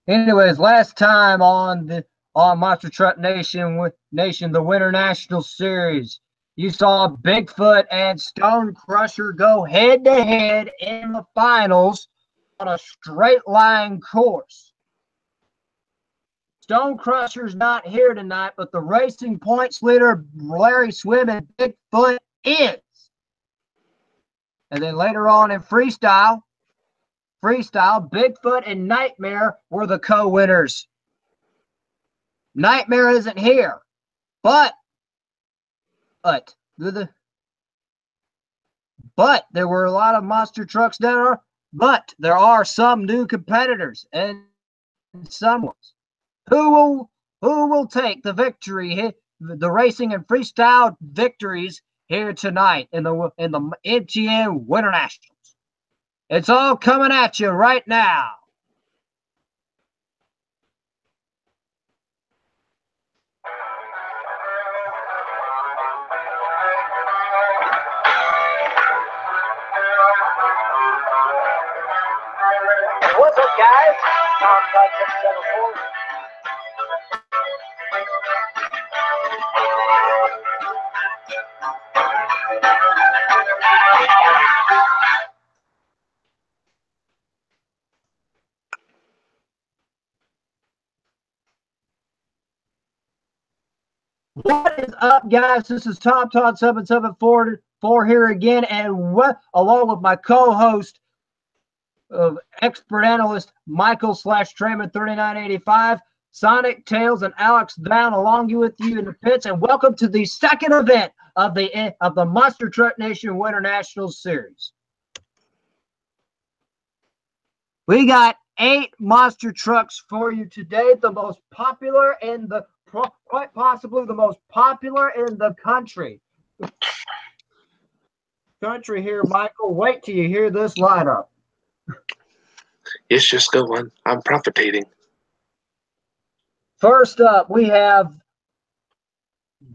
Anyways, last time on Monster Truck Nation, the Winter National Series, you saw Bigfoot and Stone Crusher go head-to-head in the finals on a straight line course. Stone Crusher's not here tonight, but the racing points leader, Larry Swim, and Bigfoot is. And then later on in freestyle, Bigfoot and Nightmare were the co-winners. Nightmare isn't here, but there were a lot of monster trucks there. But there are some new competitors and some ones. Who will take the victory, the racing and freestyle victories here tonight in the M.T.N Winter Nationals? It's all coming at you right now. What's up, guys? Tom 5674. What is up, guys? This is Tom Todd 774 here again, and along with my co-host, expert analyst Michael /Trayman 3985, Sonic Tails, and Alex down along with you in the pits, and welcome to the second event of the Monster Truck Nation Winter National Series. We got 8 monster trucks for you today, the most popular in the quite possibly the most popular in the country. Here, Michael. Wait till you hear this lineup. Yes, just go on. I'm profitating. First up, we have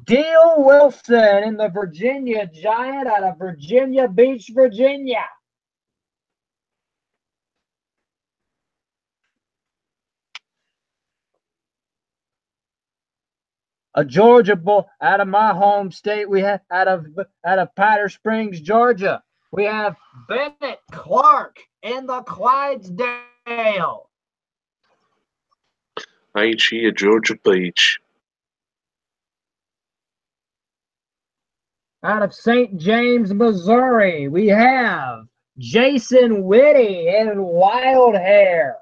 Deal Wilson in the Virginia Giant out of Virginia Beach, Virginia. A Georgia boy out of my home state. We have out of Powder Springs, Georgia. We have Bennett Clark in the Clydesdale. Ain't she a Georgia Beach? Out of St. James, Missouri, we have Jason Whitty in Wild Hair.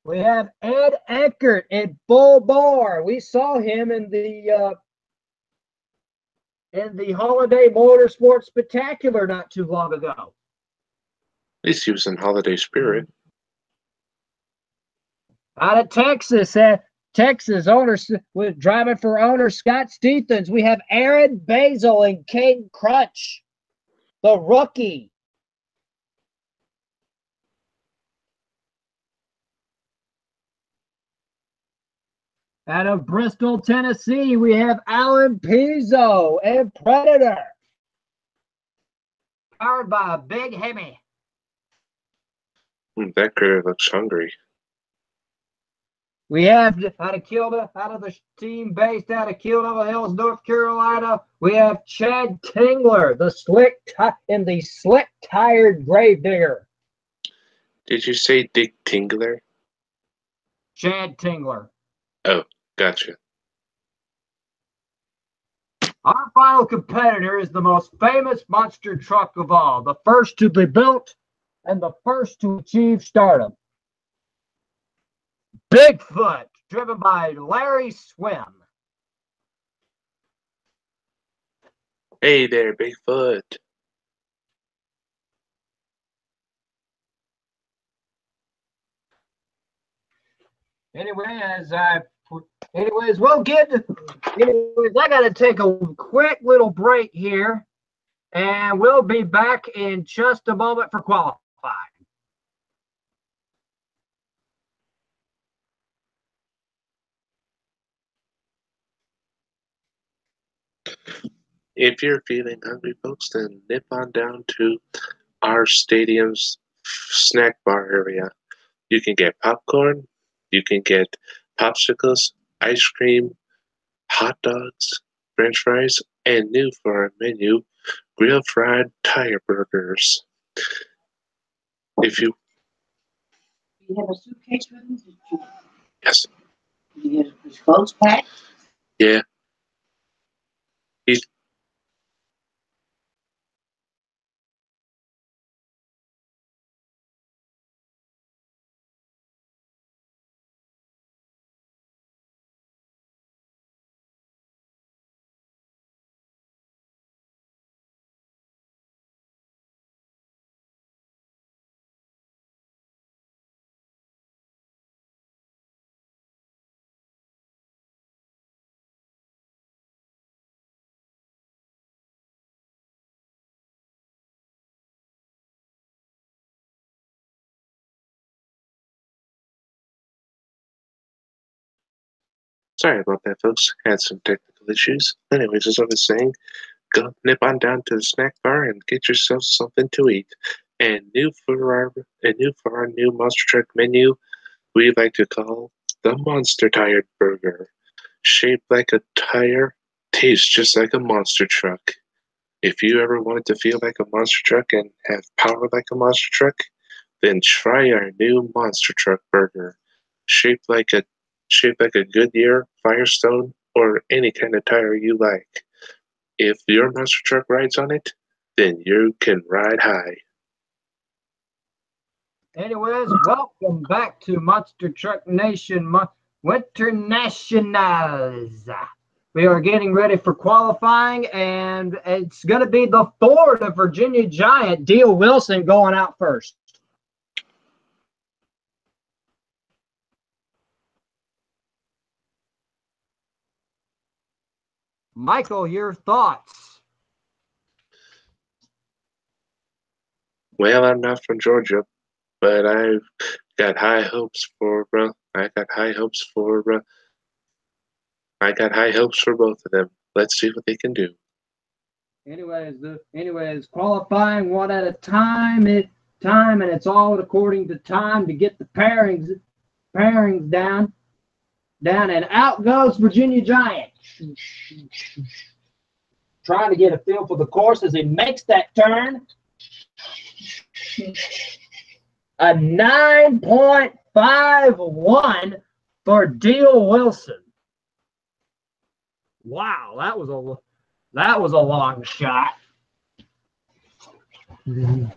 We have Ed Eckert in Bull Bar. We saw him in the Holiday Motorsports Spectacular not too long ago. At least he was in Holiday Spirit. Out of Texas, driving for owner Scott Stephens, we have Aaron Basil and King Crunch, the rookie. Out of Bristol, Tennessee, we have Alan Pizzo and Predator, powered by a Big Hemi. That critter looks hungry. We have out of the team based out of Kilda Hills, North Carolina, we have Chad Tingler, the slick tired gravedigger. Did you say Dick Tingler? Chad Tingler. Oh, gotcha. Our final competitor is the most famous monster truck of all, the first to be built and the first to achieve stardom. Bigfoot, driven by Larry Swim. Hey there, Bigfoot. Anyways, I got to take a quick little break here, and we'll be back in just a moment for qualifying. If you're feeling hungry, folks, then nip on down to our stadium's snack bar area. You can get popcorn, you can get popsicles, ice cream, hot dogs, french fries, and new for our menu, grilled fried tire burgers. If you, You have a suitcase with him? yes, Did you get his clothes packed? yeah, he's, sorry about that, folks. Had some technical issues. Anyways, as I was saying, go nip on down to the snack bar and get yourself something to eat. And new for our new monster truck menu, we like to call the Monster Tired Burger. Shaped like a tire, tastes just like a monster truck. If you ever wanted to feel like a monster truck and have power like a monster truck, then try our new monster truck burger. Shaped like a shaped like a Goodyear, Firestone, or any kind of tire you like. If your monster truck rides on it, then you can ride high. Anyways, welcome back to Monster Truck Nation Winter Nationals. We are getting ready for qualifying, and it's going to be the Ford of Virginia Giant, Deal Wilson, going out first. Michael, your thoughts? Well, I'm not from Georgia, but I've got high hopes for. I got high hopes for. I got high hopes for both of them. Let's see what they can do. Anyways, qualifying one at a time, and it's all according to time to get the pairings down, and out goes Virginia Giant. Trying to get a feel for the course as he makes that turn. A 9.51 for Deal Wilson. Wow, that was a long shot. And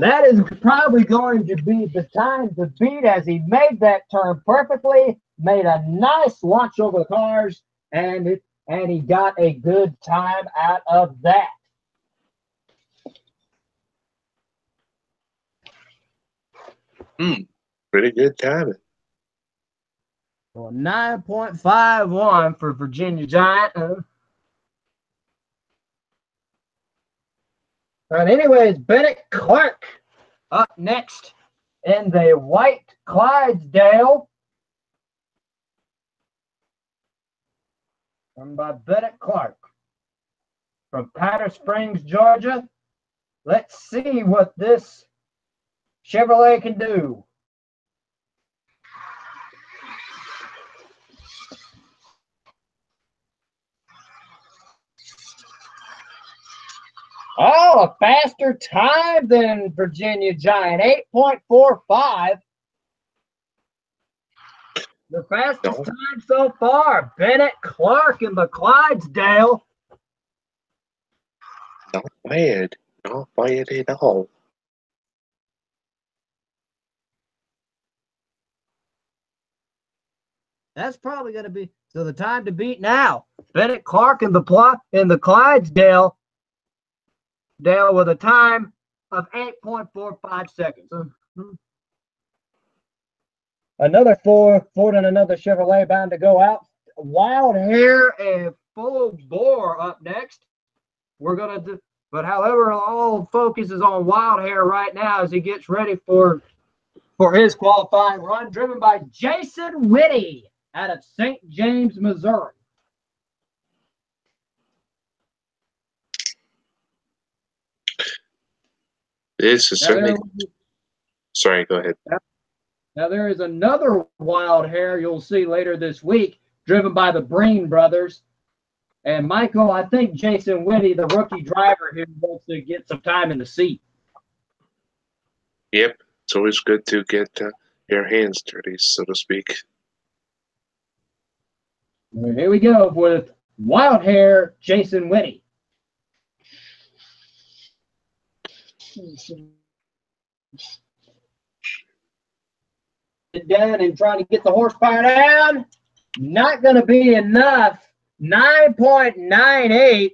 that is probably going to be the time to beat as he made that turn perfectly, made a nice launch over the cars, and he got a good time out of that. Pretty good timing. Well, 9.51 for Virginia Giant. And anyways, Bennett Clark up next in the white Clydesdale. Run by Bennett Clark from Powder Springs, Georgia. Let's see what this Chevrolet can do. Oh, a faster time than Virginia Giant, 8.45. The fastest time so far, Bennett Clark in the Clydesdale. Not bad. Not bad at all. That's probably going to be so the time to beat now. Bennett Clark in the Clydesdale with a time of 8.45 seconds. Another Ford and another Chevrolet bound to go out. Wild Hair and Full Bore up next. We're gonna do, but however, all focus is on Wild Hair right now as he gets ready for his qualifying run, driven by Jason Whitty out of St. James, Missouri. This is certainly. Sorry, go ahead. Now there is another wild hair you'll see later this week, driven by the Breen brothers. And Michael, I think Jason Whitty, the rookie driver here, wants to get some time in the seat. Yep, it's always good to get your hands dirty, so to speak. Here we go with wild hair Jason Whitty. Down and trying to get the horsepower down. Not going to be enough. 9.98.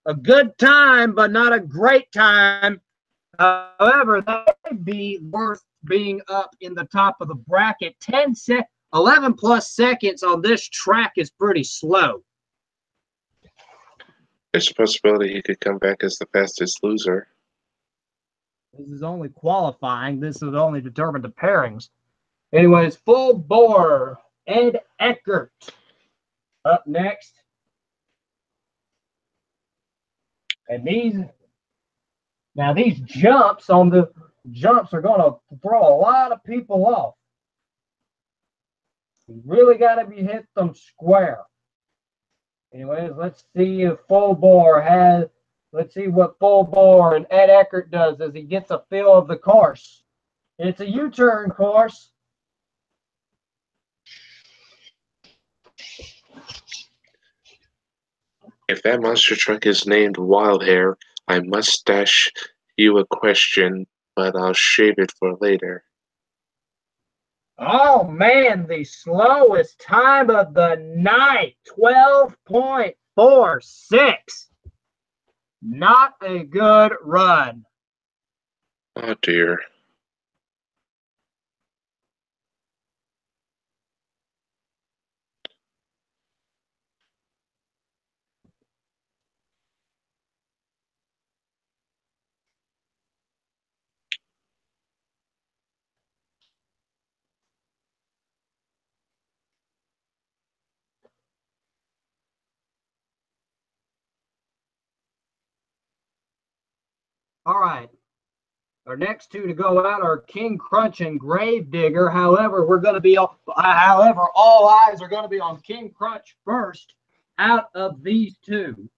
A good time, but not a great time. However, that would be worth being up in the top of the bracket. 11 plus seconds on this track is pretty slow. There's a possibility he could come back as the fastest loser. This is only qualifying. This is only determined the pairings. Anyways, full bore, Ed Eckert up next. And these jumps are going to throw a lot of people off. You really got to be hit them square. Anyways, let's see if let's see what full bore and Ed Eckert does as he gets a feel of the course. It's a U-turn course. If that monster truck is named Wild Hair, I must dash you a question, but I'll shave it for later. Oh, man, the slowest time of the night, 12.46. Not a good run. Oh, dear. All right. Our next two to go out are King Crunch and Gravedigger. However, all eyes are going to be on King Crunch first out of these two.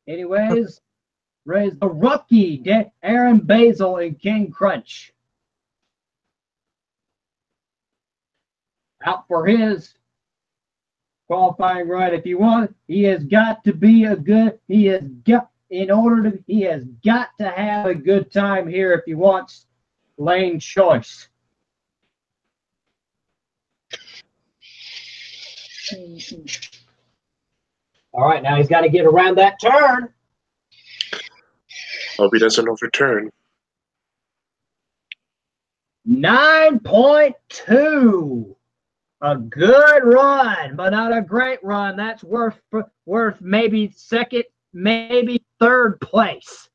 Anyways, raise the rookie, Aaron Basil and King Crunch. Out for his qualifying run. If you want, he has got to have a good time here if he wants lane choice. All right, now he's got to get around that turn. Hope he doesn't overturn. 9.2. A good run, but not a great run. That's worth maybe second, maybe third place.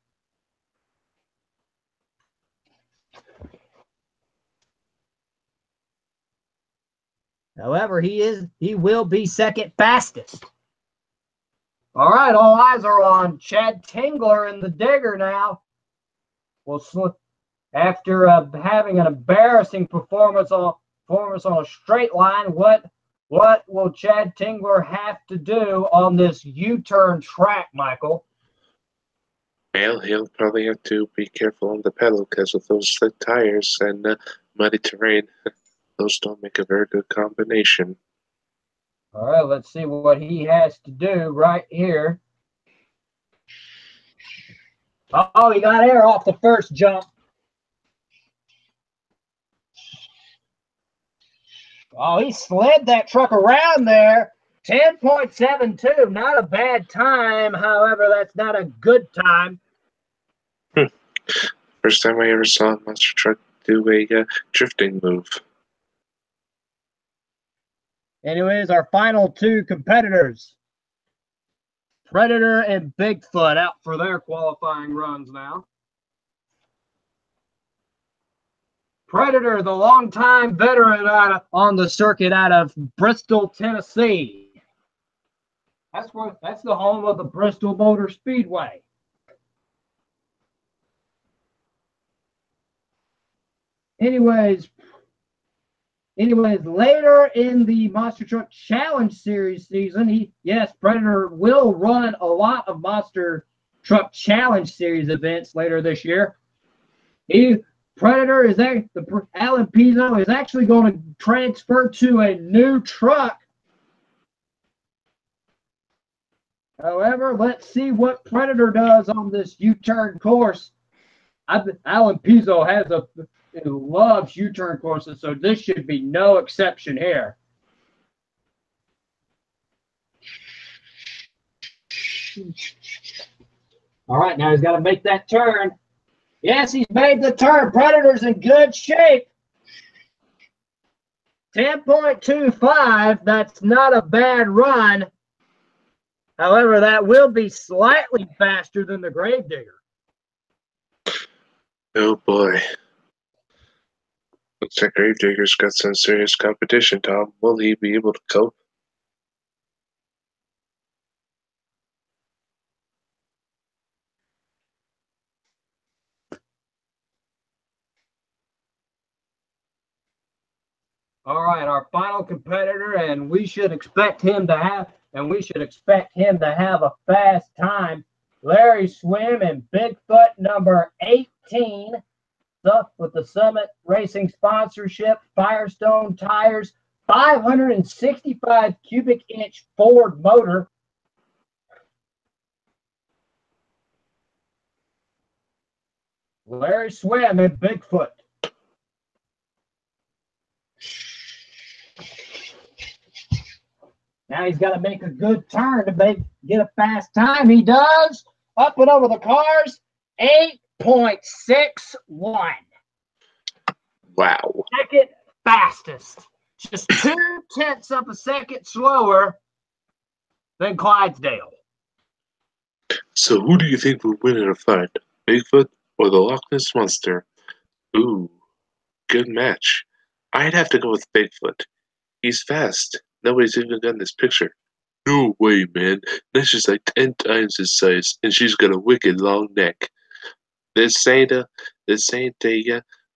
However, he will be second fastest. All right, all eyes are on Chad Tingler in the digger now. After having an embarrassing performance on a straight line, what will Chad Tingler have to do on this U-turn track, Michael? Well, he'll probably have to be careful on the pedal because of those slick tires and muddy terrain. Those don't make a very good combination. All right, let's see what he has to do right here. Oh, he got air off the first jump. Oh, he slid that truck around there. 10.72, not a bad time. However, that's not a good time. First time I ever saw a monster truck do a drifting move. Anyways, our final two competitors, Predator and Bigfoot, out for their qualifying runs now. Predator, the longtime veteran on the circuit out of Bristol, Tennessee. That's the home of the Bristol Motor Speedway. Anyways, later in the Monster Truck Challenge Series season, Predator will run a lot of Monster Truck Challenge Series events later this year. Alan Pizzo is actually going to transfer to a new truck. However, let's see what Predator does on this U-turn course. Alan Pizzo loves U-turn courses, so this should be no exception here. All right, now he's got to make that turn. Yes, he's made the turn. Predator's in good shape. 10.25, that's not a bad run. However, that will be slightly faster than the Gravedigger. Oh boy. Looks like Gravedigger's got some serious competition, Tom. Will he be able to cope? All right, our final competitor, and we should expect him to have a fast time. Larry Swim and Bigfoot number 18, with the Summit Racing sponsorship, Firestone tires, 565 cubic inch Ford motor. Larry Swim and Bigfoot. Now he's got to make a good turn to get a fast time. He does. Up and over the cars, 8.61. Wow. Second fastest. Just 0.2 of a second slower than Clydesdale. So who do you think will win in a fight? Bigfoot or the Loch Ness Monster? Ooh, good match. I'd have to go with Bigfoot. He's fast. Nobody's even gotten this picture. No way, man. That's just like 10 times his size, and she's got a wicked long neck. This ain't a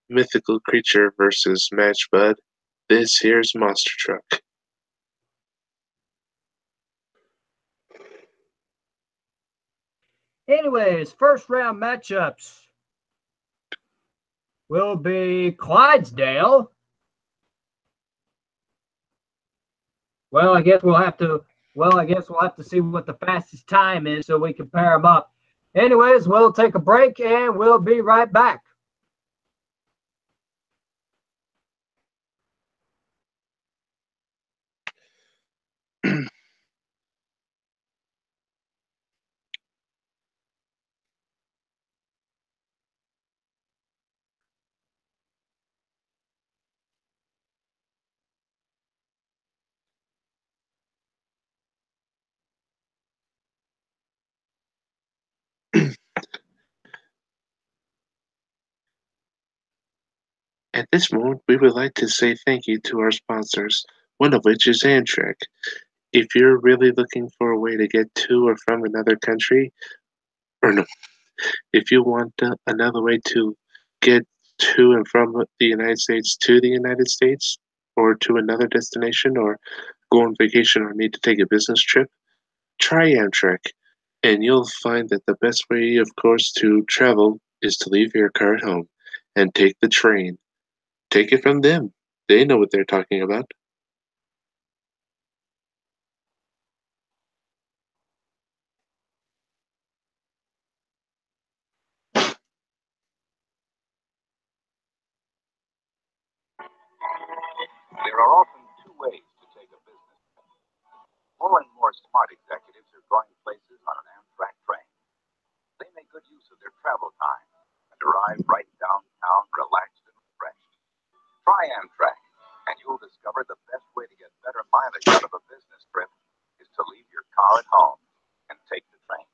mythical creature versus match, bud. This here's Monster Truck. Anyways, first round matchups will be Clydesdale. Well, I guess we'll have to see what the fastest time is so we can pair them up. Anyways, we'll take a break and we'll be right back. At this moment, we would like to say thank you to our sponsors, one of which is Amtrak. If you're really looking for a way to get to or from another country, or no, if you want another way to get to and from the United States to the United States, or to another destination, or go on vacation or need to take a business trip, try Amtrak. And you'll find that the best way, of course, to travel is to leave your car at home and take the train. Take it from them. They know what they're talking about. There are often two ways to take a business trip. More and more smart executives are going places on an Amtrak train. They make good use of their travel time and arrive right downtown relaxed and refreshed. Try Amtrak, and you'll discover the best way to get better mileage out of a business trip is to leave your car at home and take the train.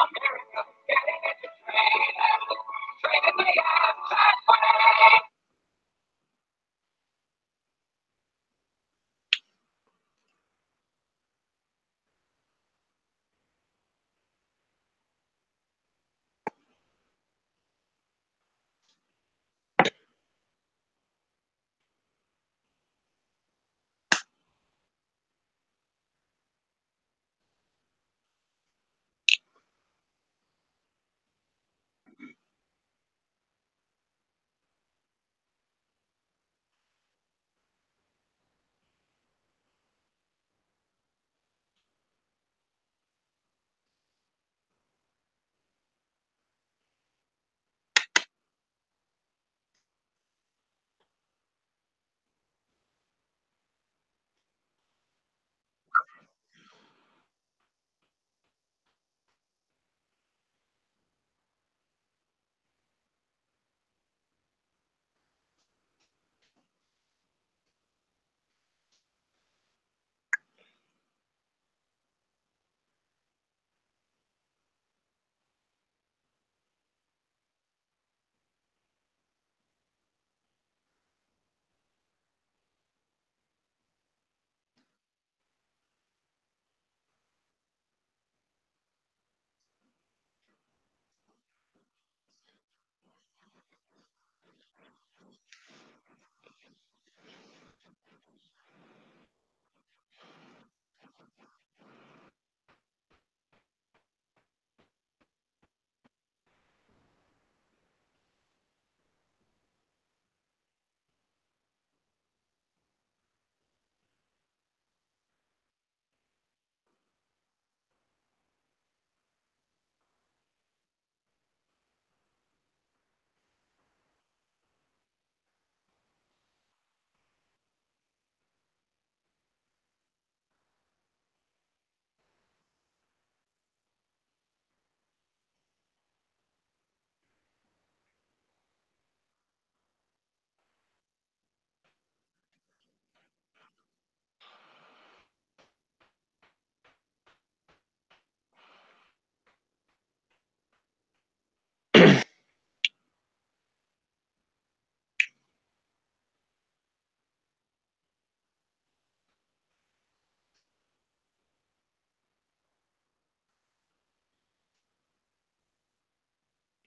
America, getting into train, train in the Amtrak way.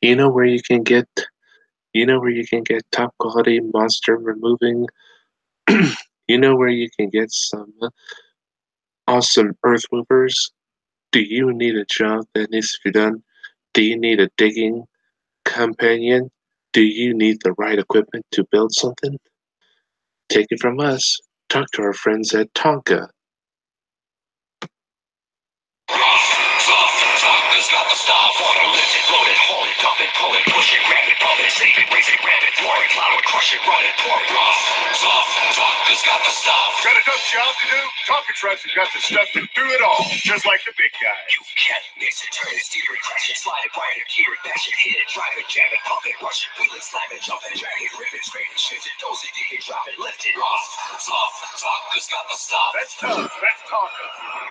You know where you can get top quality monster removing. You know where you can get some awesome earth movers. Do you need a job that needs to be done? Do you need a digging companion? Do you need the right equipment to build something? Take it from us. Talk to our friends at Tonka. Got enough job to do? Tonka trucks have got the stuff to do it all, just like the big guys. You can't mix it, turn it, steer it, crash it, slide it, grind it, gear it, bash it, hit it, drive it, jam it, pump it, rush it, wheel it, slam it, jump it, drag it, rip it, scrape it, shift it, dose it, dig it, drop it, lift it, off, Tonka's got the stuff. That's tough. That's Tonka.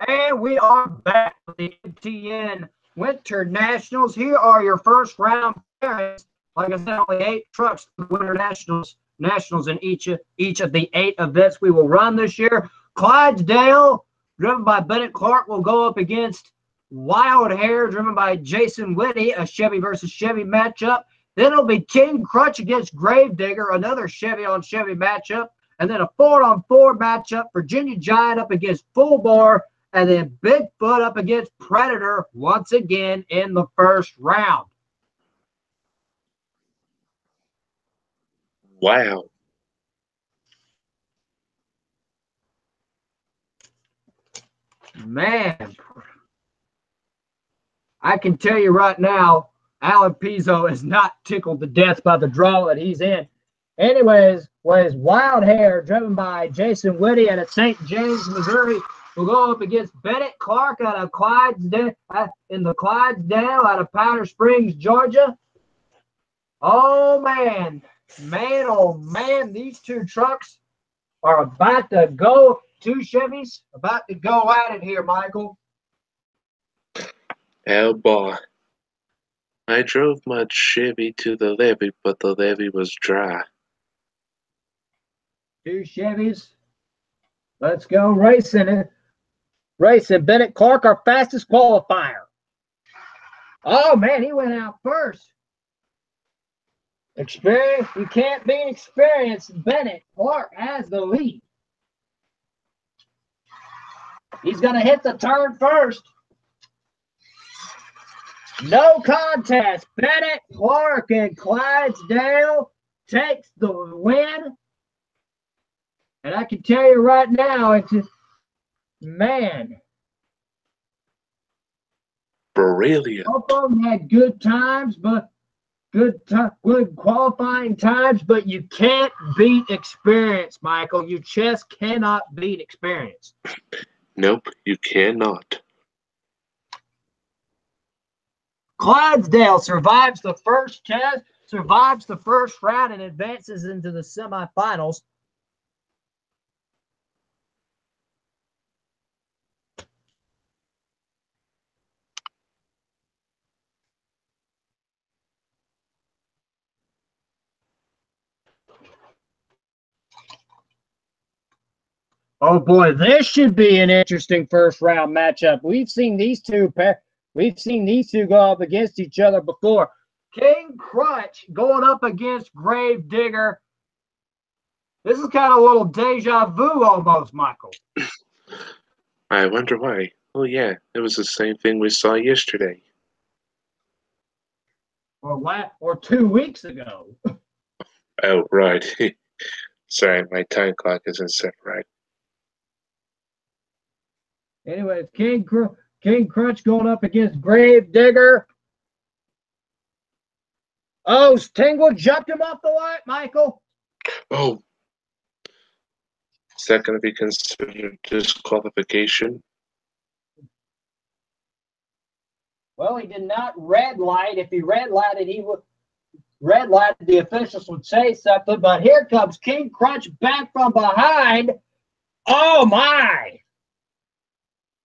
And we are back with the M.T.N. Winter Nationals. Here are your first round pairings. Like I said, only 8 trucks for the Winter Nationals in each of the 8 events we will run this year. Clydesdale, driven by Bennett Clark, will go up against Wild Hair, driven by Jason Whitty, a Chevy versus Chevy matchup. Then it'll be King Crutch against Gravedigger, another Chevy on Chevy matchup. And then a 4-on-4 matchup, Virginia Giant up against Full Bar, and then Bigfoot up against Predator once again in the first round. Wow. Man, I can tell you right now, Alan Pizzo is not tickled to death by the draw that he's in. Anyways, Wild Hair, driven by Jason Whitty out of St. James, Missouri, will go up against Bennett Clark out of Clydesdale out of Powder Springs, Georgia. Oh, man. Man, oh, man, these 2 trucks are about to go. 2 Chevys about to go at it here, Michael. Oh boy. I drove my Chevy to the levee, but the levee was dry. 2 Chevys. Let's go racing. Bennett Clark, our fastest qualifier. Oh, man, he went out first. Experience. You can't beat experience. Bennett Clark has the lead. He's going to hit the turn first. No contest. Bennett Clark and Clydesdale takes the win. And I can tell you right now, it's just, man. Brilliant. Both of them had good times, but good qualifying times, but you can't beat experience, Michael. You just cannot beat experience. Nope, you cannot. Clydesdale survives the first test, survives the first round, and advances into the semifinals. Oh boy, this should be an interesting first round matchup. We've seen these two go up against each other before. King Crutch going up against Gravedigger. This is kind of a little deja vu almost, Michael. I wonder why. Oh yeah, it was the same thing we saw yesterday. Or 2 weeks ago. Oh right. Sorry, my time clock isn't set right. Anyways, King Crutch going up against Gravedigger. Oh, Tingle jumped him off the line, Michael. Oh. Is that going to be considered disqualification? Well, he did not red light. If he red lighted, the officials would say something. But here comes King Crutch back from behind. Oh, my.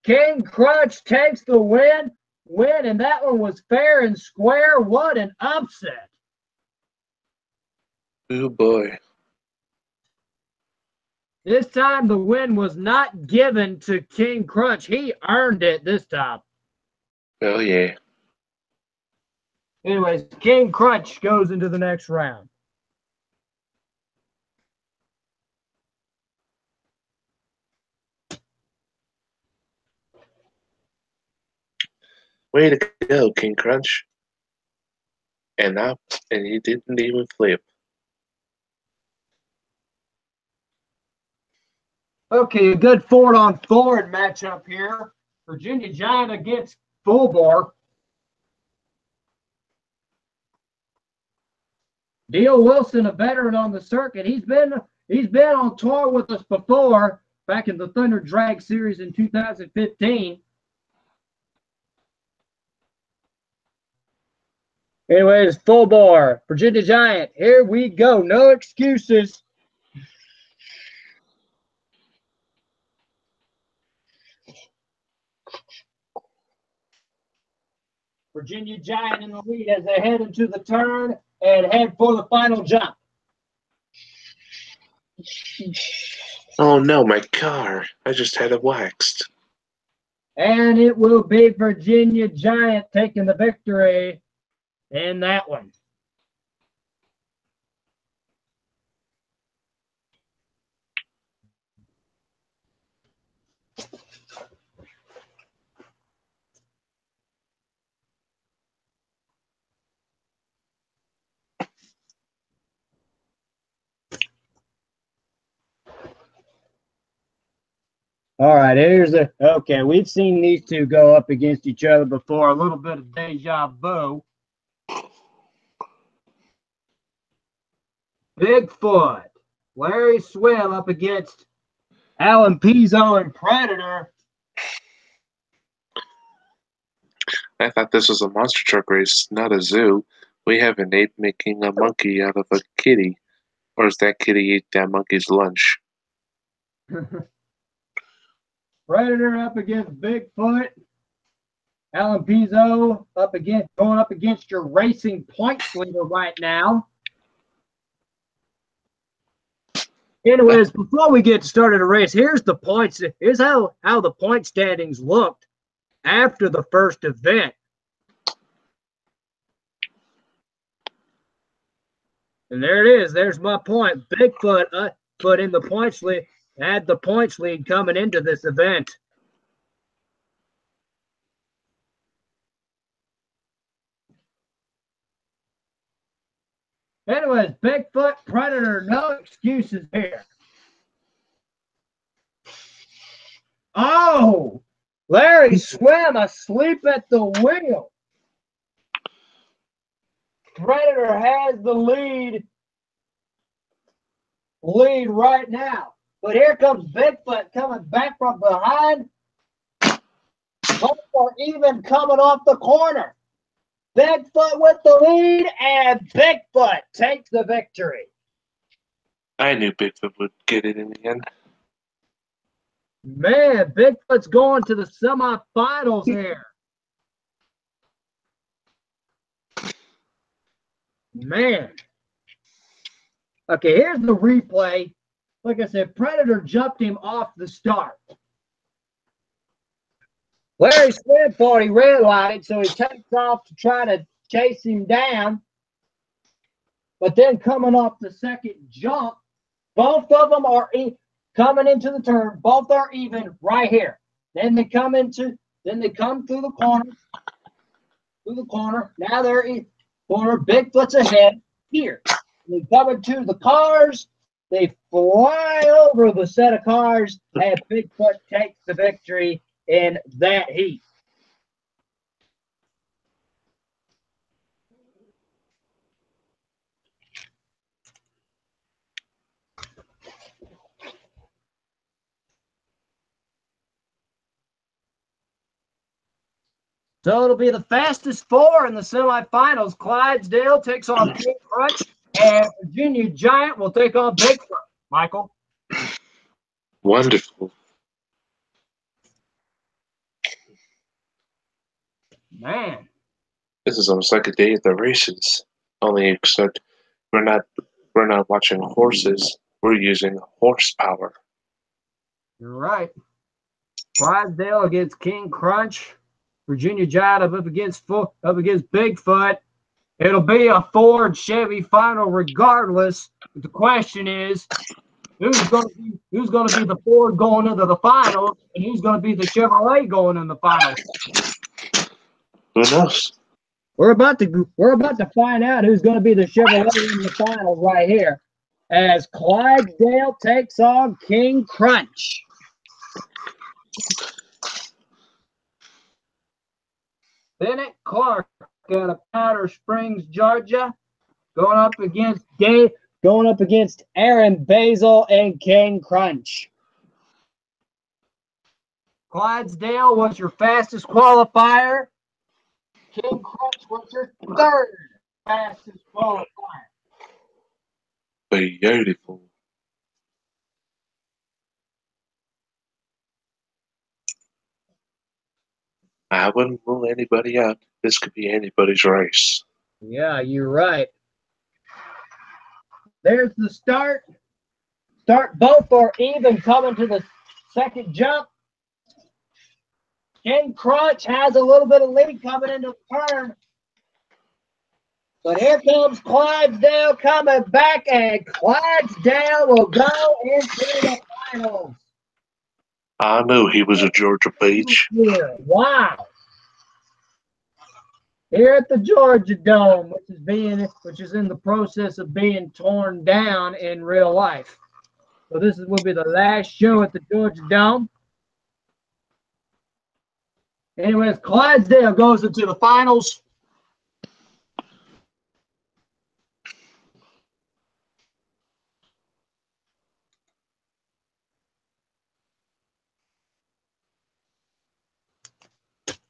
King Crunch takes the win, and that one was fair and square. What an upset. Oh, boy. This time the win was not given to King Crunch. He earned it this time. Oh, yeah. Anyways, King Crunch goes into the next round. Way to go, King Crunch. And he didn't even flip. Okay, a good forward matchup here. Virginia Giant against Full Bore. Deal Wilson, a veteran on the circuit. He's been on tour with us before, back in the Thunder Drag Series in 2015. Anyways, Full Bore, Virginia Giant. Here we go. No excuses. Virginia Giant in the lead as they head into the turn and head for the final jump. Oh, no, my car. I just had it waxed. And it will be Virginia Giant taking the victory in that one. All right, okay, we've seen these two go up against each other before. A little bit of deja vu. Bigfoot, Larry Swim up against Alan Pizzo and Predator. I thought this was a monster truck race, not a zoo. We have an ape making a monkey out of a kitty. Or is that kitty ate that monkey's lunch? Predator up against Bigfoot. Alan Pizzo going up against your racing points leader right now. Anyways, before we get started a race, here's the points. Here's how the point standings looked after the first event. And there it is. There's my point. Bigfoot put in the points lead, had the points lead coming into this event. Anyways, Bigfoot, Predator, no excuses here. Oh, Larry Swim asleep at the wheel. Predator has the lead right now. But here comes Bigfoot coming back from behind. Both are even coming off the corner. Bigfoot with the lead, and Bigfoot takes the victory. I knew Bigfoot would get it in the end. Man, Bigfoot's going to the semifinals here. Man. Okay, here's the replay. Like I said, Predator jumped him off the start. Larry Swim thought he red lighted, so he takes off to try to chase him down. But then coming off the second jump, both of them are coming into the turn. Both are even right here. Then they come through the corner. Now they're in corner. Bigfoot's ahead here. They come into the cars. They fly over the set of cars, and Bigfoot takes the victory in that heat. So it'll be the fastest four in the semifinals. Clydesdale takes on King Crunch, and Virginia Giant will take on Bigfoot. Michael? Wonderful. Man. This is almost like a day at the races. Only except we're not watching horses. We're using horsepower. You're right. Clydesdale against King Crunch. Virginia Giant up against Bigfoot. It'll be a Ford Chevy final regardless. But the question is, who's going to be the Ford going into the finals, and who's going to be the Chevrolet going in the finals? Who knows? We're about to find out who's going to be the Chevrolet in the finals right here, as Clydesdale takes on King Crunch. Bennett Clark out of Powder Springs, Georgia, going up against Aaron Basil and King Crunch. Clydesdale was your fastest qualifier. King Crunch was your third fastest qualifier. Beautiful. I wouldn't rule anybody out. This could be anybody's race. Yeah, you're right. There's the start. Both are even coming to the second jump. King Crunch has a little bit of lead coming into the turn. But here comes Clydesdale coming back, and Clydesdale will go into the finals. I knew he was a Georgia peach. Wow. Here at the Georgia Dome, which is in the process of being torn down in real life. So this will be the last show at the Georgia Dome. Anyways, Clydesdale goes into the finals.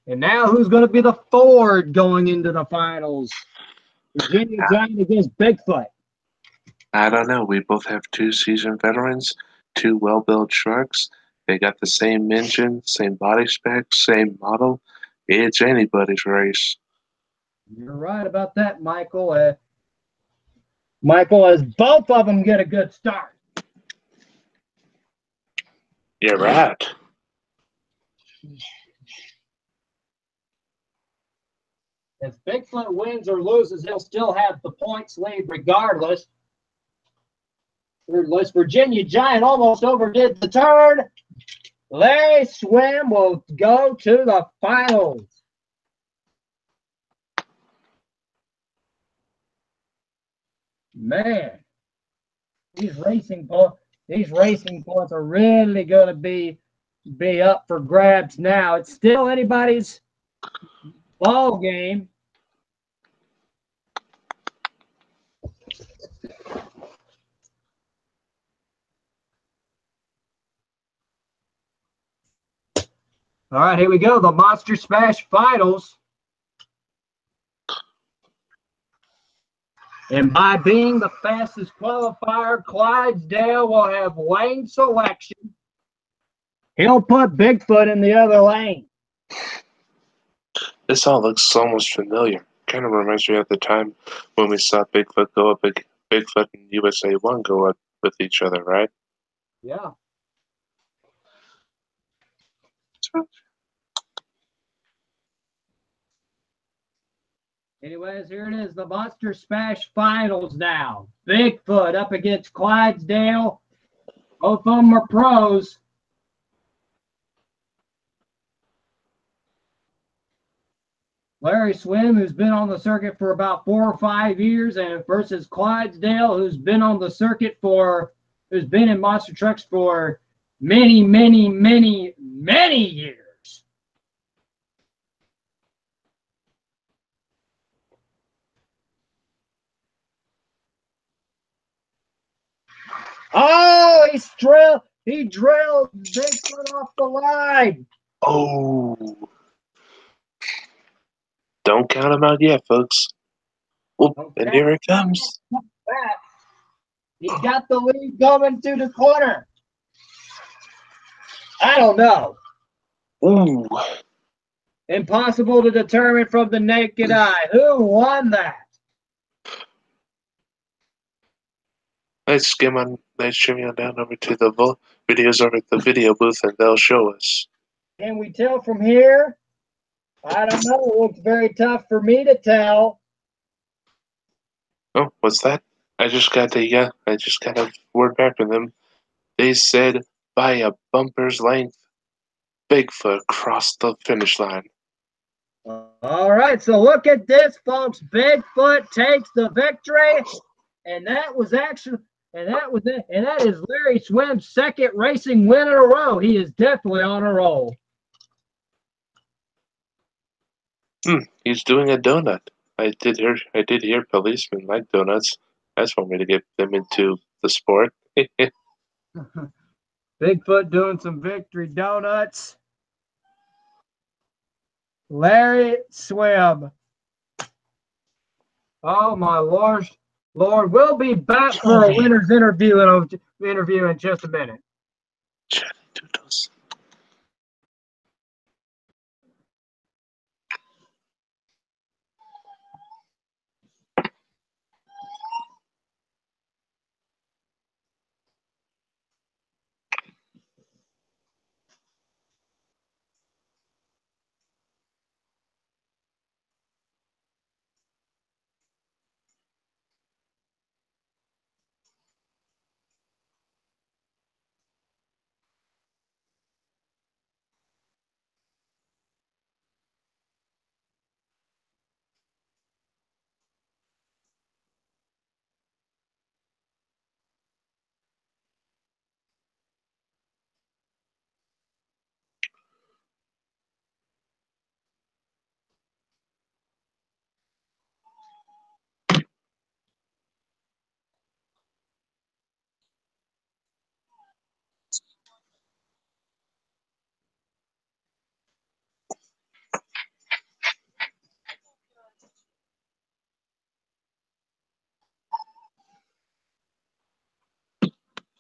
And now who's going to be the Ford going into the finals? Virginia Giant against Bigfoot. I don't know. We both have 2 seasoned veterans, 2 well-built trucks. They got the same engine, same body specs, same model. It's anybody's race. You're right about that, Michael. Michael, as both of them get a good start. You're right. If Bigfoot wins or loses, he'll still have the points lead regardless. Virginia Giant almost overdid the turn. Larry Swim will go to the finals. Man, these racing points are really going to be up for grabs now. It's still anybody's ball game. All right, here we go. The Monster Smash Finals. And by being the fastest qualifier, Clydesdale will have lane selection. He'll put Bigfoot in the other lane. This all looks almost familiar. Kind of reminds me of the time when we saw Bigfoot and USA 1 go up with each other, right? Yeah. Anyways, here it is, the Monster Smash Finals now. Bigfoot up against Clydesdale. Both of them are pros. Larry Swim, who's been on the circuit for about 4 or 5 years, and versus Clydesdale, who's been on the circuit who's been in monster trucks for many, many, many, many years. Oh, he drilled Bigfoot off the line. Oh. Don't count him out yet, folks. Oh, and here it comes. He's got the lead going to the corner. I don't know. Ooh. Impossible to determine from the naked eye. Who won that? Let's skim on. Let's shimmy on down over to the videos over at the video booth, and they'll show us. Can we tell from here? I don't know. It looks very tough for me to tell. Oh, what's that? I just got a word back from them. They said by a bumper's length, Bigfoot crossed the finish line. All right, so look at this, folks. Bigfoot takes the victory, and that is Larry Swim's second racing win in a row. He is definitely on a roll. He's doing a donut. I did hear policemen like donuts. That's one way to get them into the sport. Bigfoot doing some victory donuts. Larry Swim. Oh my Lord. We'll be back for a winner's interview in just a minute. Doodles.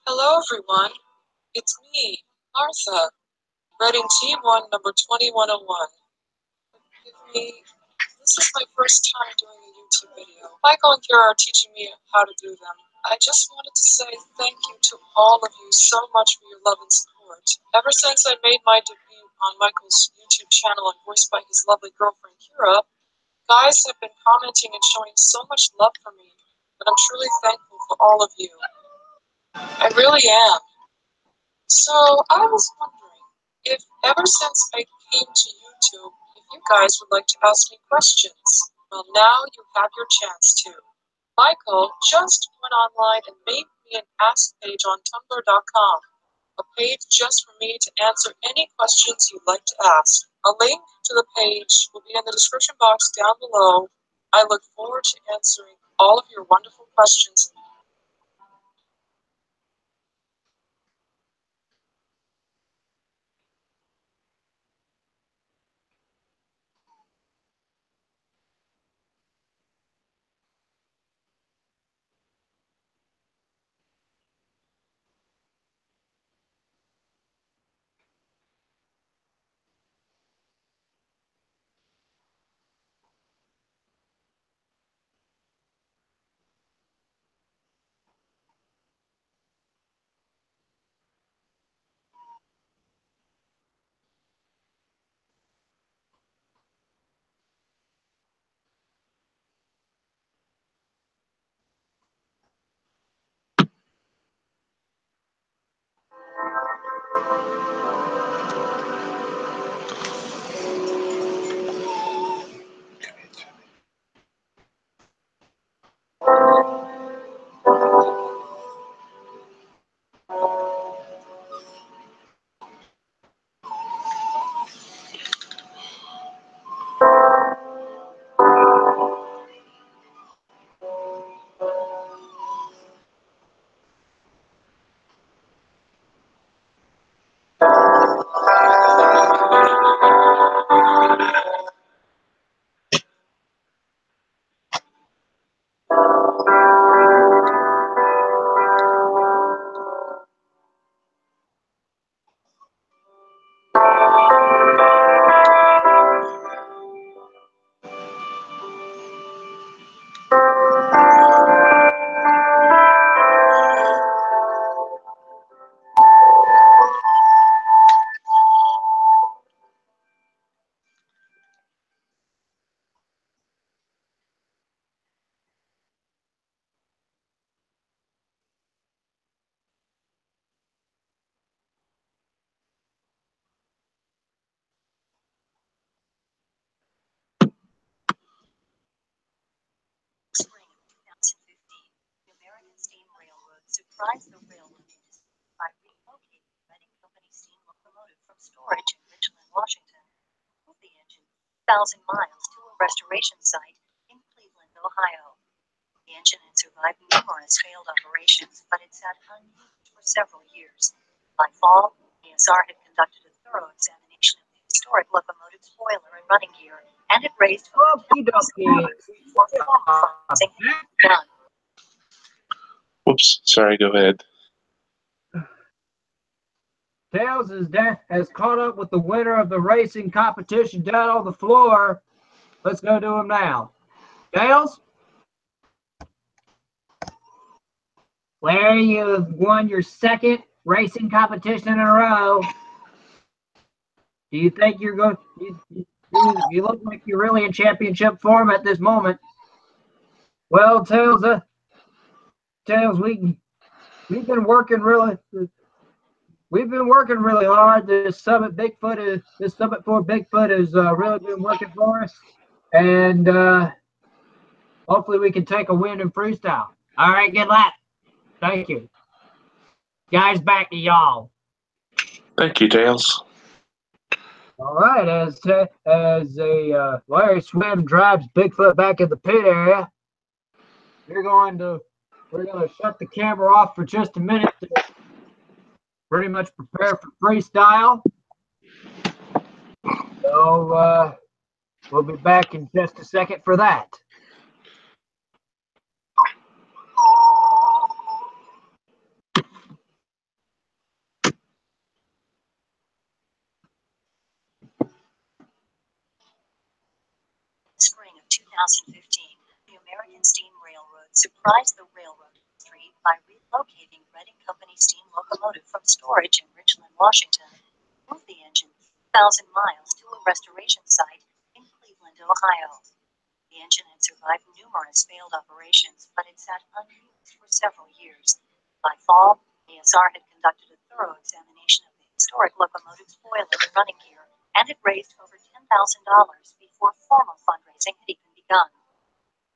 Hello, everyone. It's me, Martha, writing Team 1, number 2101. Forgive me, this is my first time doing a YouTube video. Michael and Kira are teaching me how to do them. I just wanted to say thank you to all of you so much for your love and support. Ever since I made my debut on Michael's YouTube channel and voiced by his lovely girlfriend Kira, guys have been commenting and showing so much love for me, and I'm truly thankful for all of you. I really am. So I was wondering if ever since I came to YouTube, if you guys would like to ask me questions. Well, now you have your chance to. Michael just went online and made me an ask page on tumblr.com, a page just for me to answer any questions you'd like to ask. A link to the page will be in the description box down below. I look forward to answering all of your wonderful questions. surprised the railroad industry by relocating Reading Company steam locomotive from storage in Richland, Washington, moved the engine 1,000 miles to a restoration site in Cleveland, Ohio. The engine had survived numerous failed operations, but it sat unused for several years. By fall, ASR had conducted a thorough examination of the historic locomotive's boiler and running gear, and it raised over $10,000 for formal fundraising had been done. Whoops, sorry, go ahead. Tails has caught up with the winner of the racing competition down on the floor. Let's go to him now. Tails? Larry, you have won your second racing competition in a row. Do you think you're going? You look like you're really in championship form at this moment. Well, Tails, we've been working really hard. This Summit for Bigfoot has really been working for us, and hopefully we can take a win in freestyle. All right, good luck. Thank you, guys. Back to y'all. Thank you, Tails. All right, as Larry Swim drives Bigfoot back in the pit area, we're going to shut the camera off for just a minute to pretty much prepare for freestyle. So we'll be back in just a second for that. Spring of 2015, the American Steam Railroad surprised the railroad industry by relocating Reading Company steam locomotive from storage in Richland, Washington, moved the engine 1,000 miles to a restoration site in Cleveland, Ohio. The engine had survived numerous failed operations, but it sat unused for several years. By fall, ASR had conducted a thorough examination of the historic locomotive's boiler and running gear, and it raised over $10,000 before formal fundraising had even begun.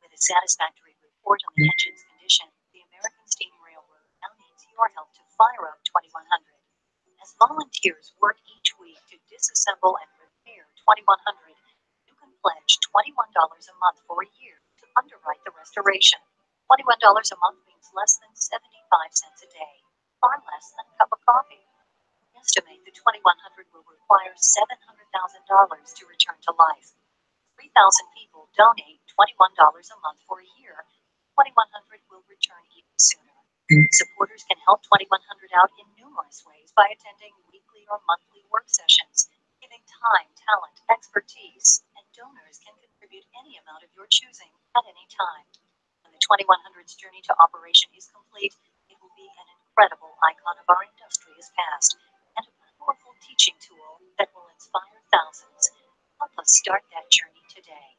With a satisfactory report on the engine's condition, the American Steam Railroad now needs your help to fire up 2100. As volunteers work each week to disassemble and repair 2100, you can pledge $21 a month for a year to underwrite the restoration. $21 a month means less than 75 cents a day, far less than a cup of coffee. We estimate the 2100 will require $700,000 to return to life. 3,000 people donate $21 a month for a year. 2100 will return even sooner. Supporters can help 2100 out in numerous ways by attending weekly or monthly work sessions, giving time, talent, expertise, and donors can contribute any amount of your choosing at any time. When the 2100's journey to operation is complete, it will be an incredible icon of our industrious past and a powerful teaching tool that will inspire thousands. Help us start that journey today.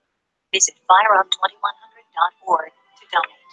Visit fireup2100.org to donate.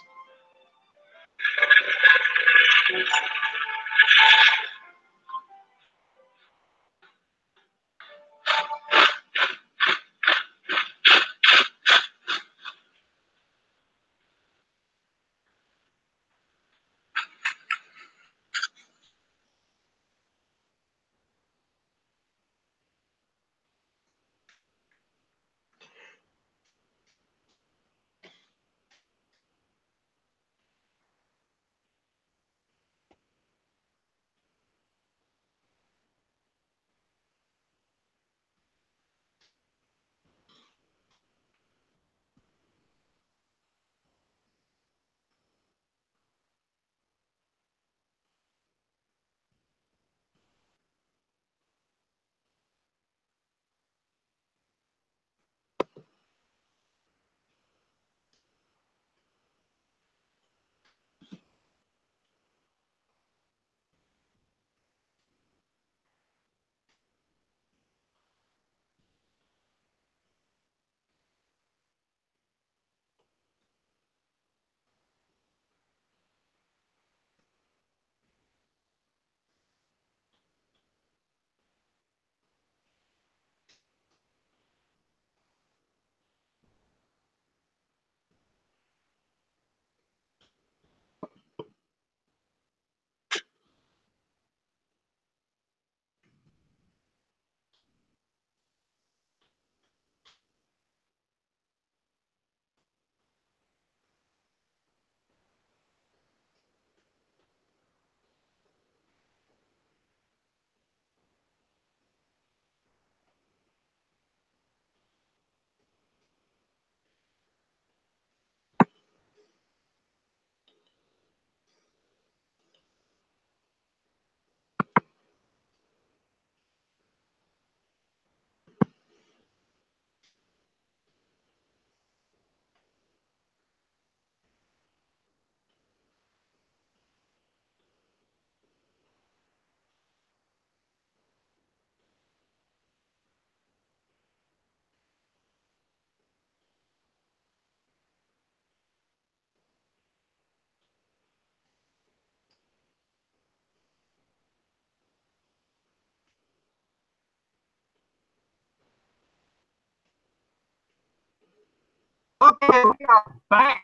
Okay, we are back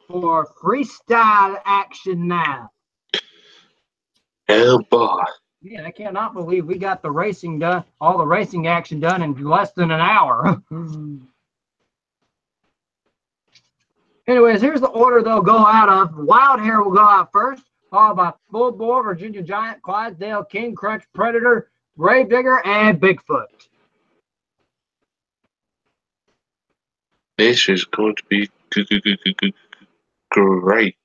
for freestyle action now. Oh boy. Yeah, I cannot believe we got the racing done, all the racing action done in less than an hour. Anyways, here's the order they'll go out of. Wild Hair will go out first, followed by Full Bore, Virginia Giant, Clydesdale, King Crunch, Predator, Grave Digger, and Bigfoot. This is going to be great.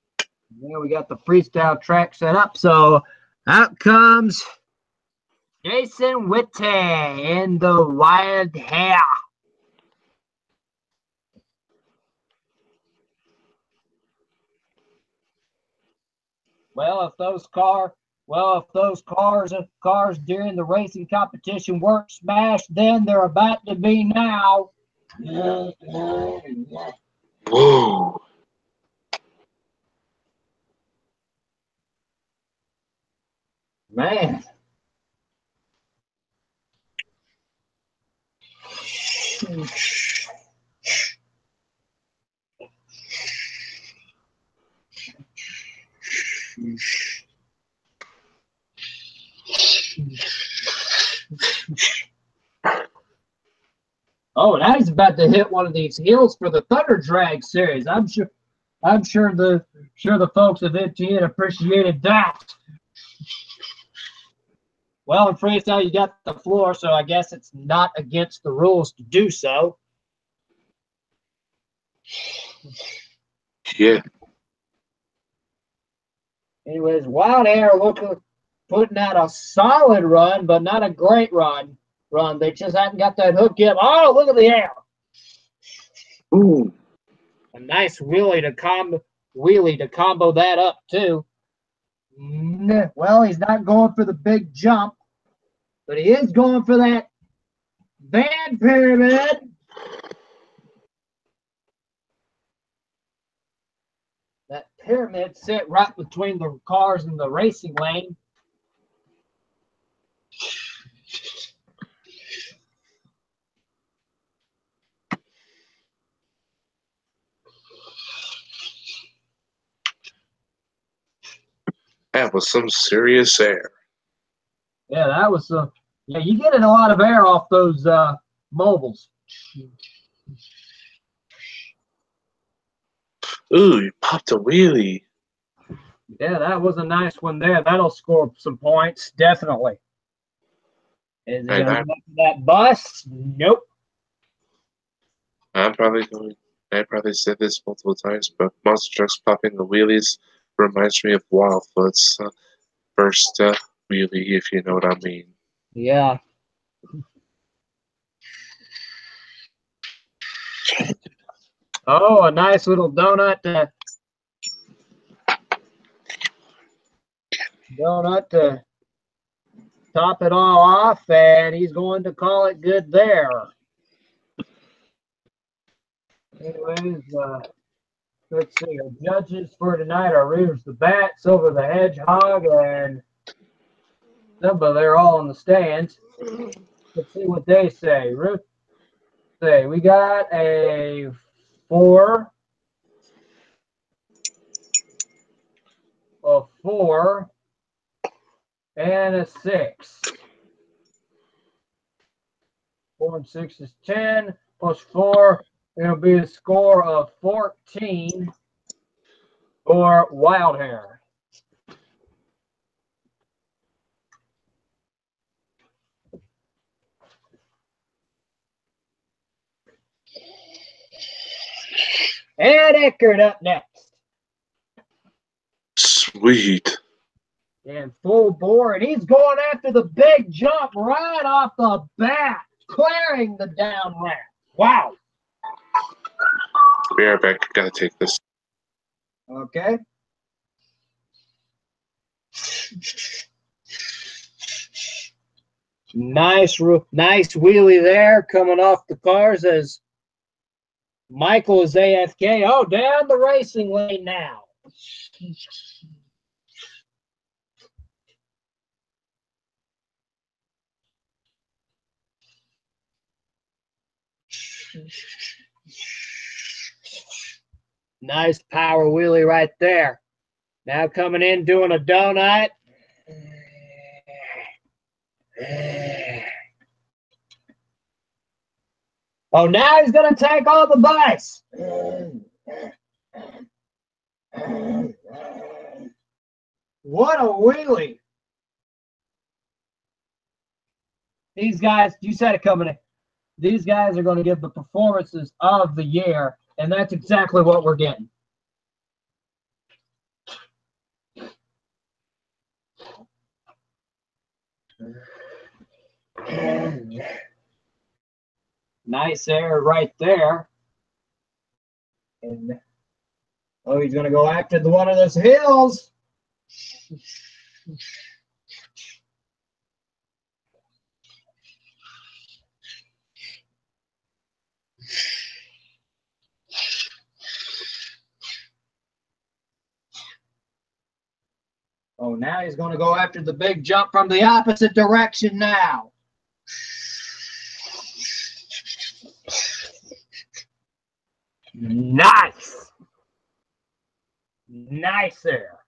Then we got the freestyle track set up. So out comes Jason Witte in the Wild Hair. Well, if those cars during the racing competition weren't smashed then, they're about to be now. Whoa. Man. Oh, now he's about to hit one of these hills for the Thunder Drag series. I'm sure the folks of M.T.N appreciated that. Well, in freestyle, you got the floor, so I guess it's not against the rules to do so. Yeah. Anyways, Wild Hair putting out a solid run, but not a great run. They just haven't got that hook yet. Oh, look at the air! Ooh. A nice wheelie to combo that up too. Well, he's not going for the big jump, but he is going for that van pyramid. That pyramid sit right between the cars in the racing lane. That was some serious air. Yeah, that was some. Yeah, you getting a lot of air off those mobiles. Ooh, you popped a wheelie. Yeah, that was a nice one there. That'll score some points, definitely. Is it going to go for that bus? Nope. I probably said this multiple times, but monster trucks popping the wheelies reminds me of Wildfoot's first wheelie, if you know what I mean. Yeah. Oh, a nice little donut to top it all off, and he's going to call it good there. Anyways, let's see. Our judges for tonight are Reavers the Bat, Silver the Hedgehog, and Simba. They're all in the stands. Let's see what they say. Ruth, we got a 4, a 4, and a 6. 4 and 6 is 10, plus 4, it'll be a score of 14 for Wild Hair. And Eckert up next. Sweet. And Full Bore, and he's going after the big jump right off the bat, clearing the down ramp. Wow. Be right back. Gotta take this. Okay. Nice wheelie there coming off the cars as Michael is AFK. Oh, down the racing lane now. Nice power wheelie right there. Now coming in, doing a donut. Oh, now he's going to take all the bites. What a wheelie. These guys, you said it coming in. These guys are going to give the performances of the year, and that's exactly what we're getting. Nice air right there. And oh, he's going to go after the one of those hills. Oh, now he's going to go after the big jump from the opposite direction now. Nice. Nice there.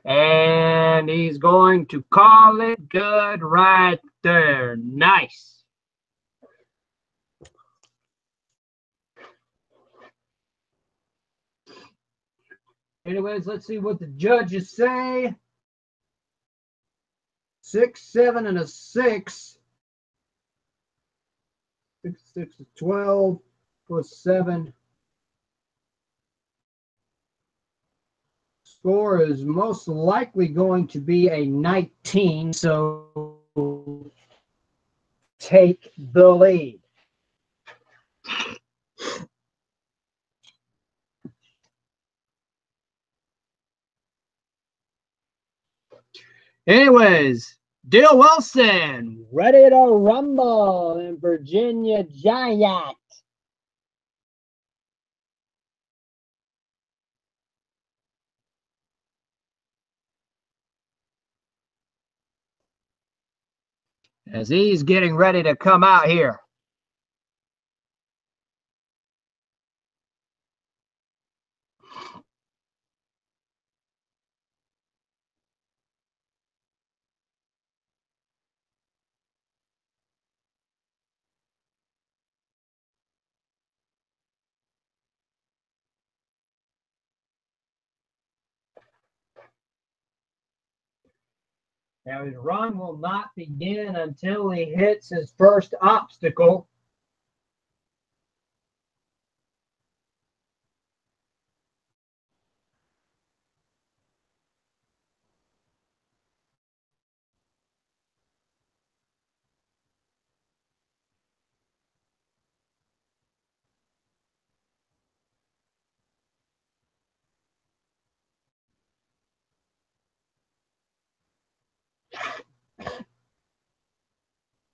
And he's going to call it good right there. Nice. Anyways, let's see what the judges say. 6, 7, and a 6. 6, 6 is 12 plus 7. Score is most likely going to be a 19, so take the lead. Anyways, Dale Wilson, ready to rumble in Virginia Giant. As he's getting ready to come out here. Now his run will not begin until he hits his first obstacle.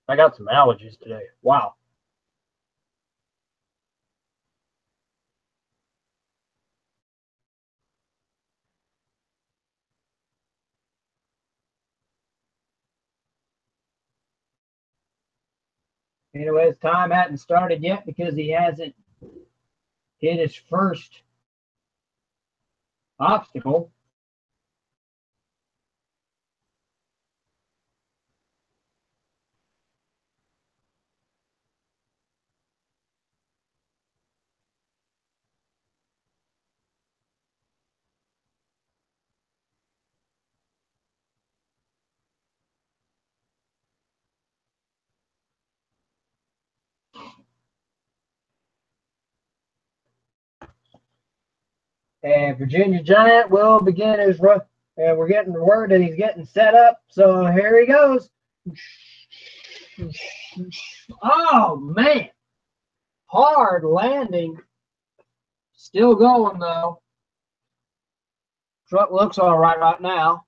I got some allergies today. Wow. Anyways, time hadn't started yet because he hasn't hit his first obstacle. And Virginia Giant will begin his run. And we're getting the word that he's getting set up. So here he goes. Oh, man. Hard landing. Still going, though. Truck looks all right now.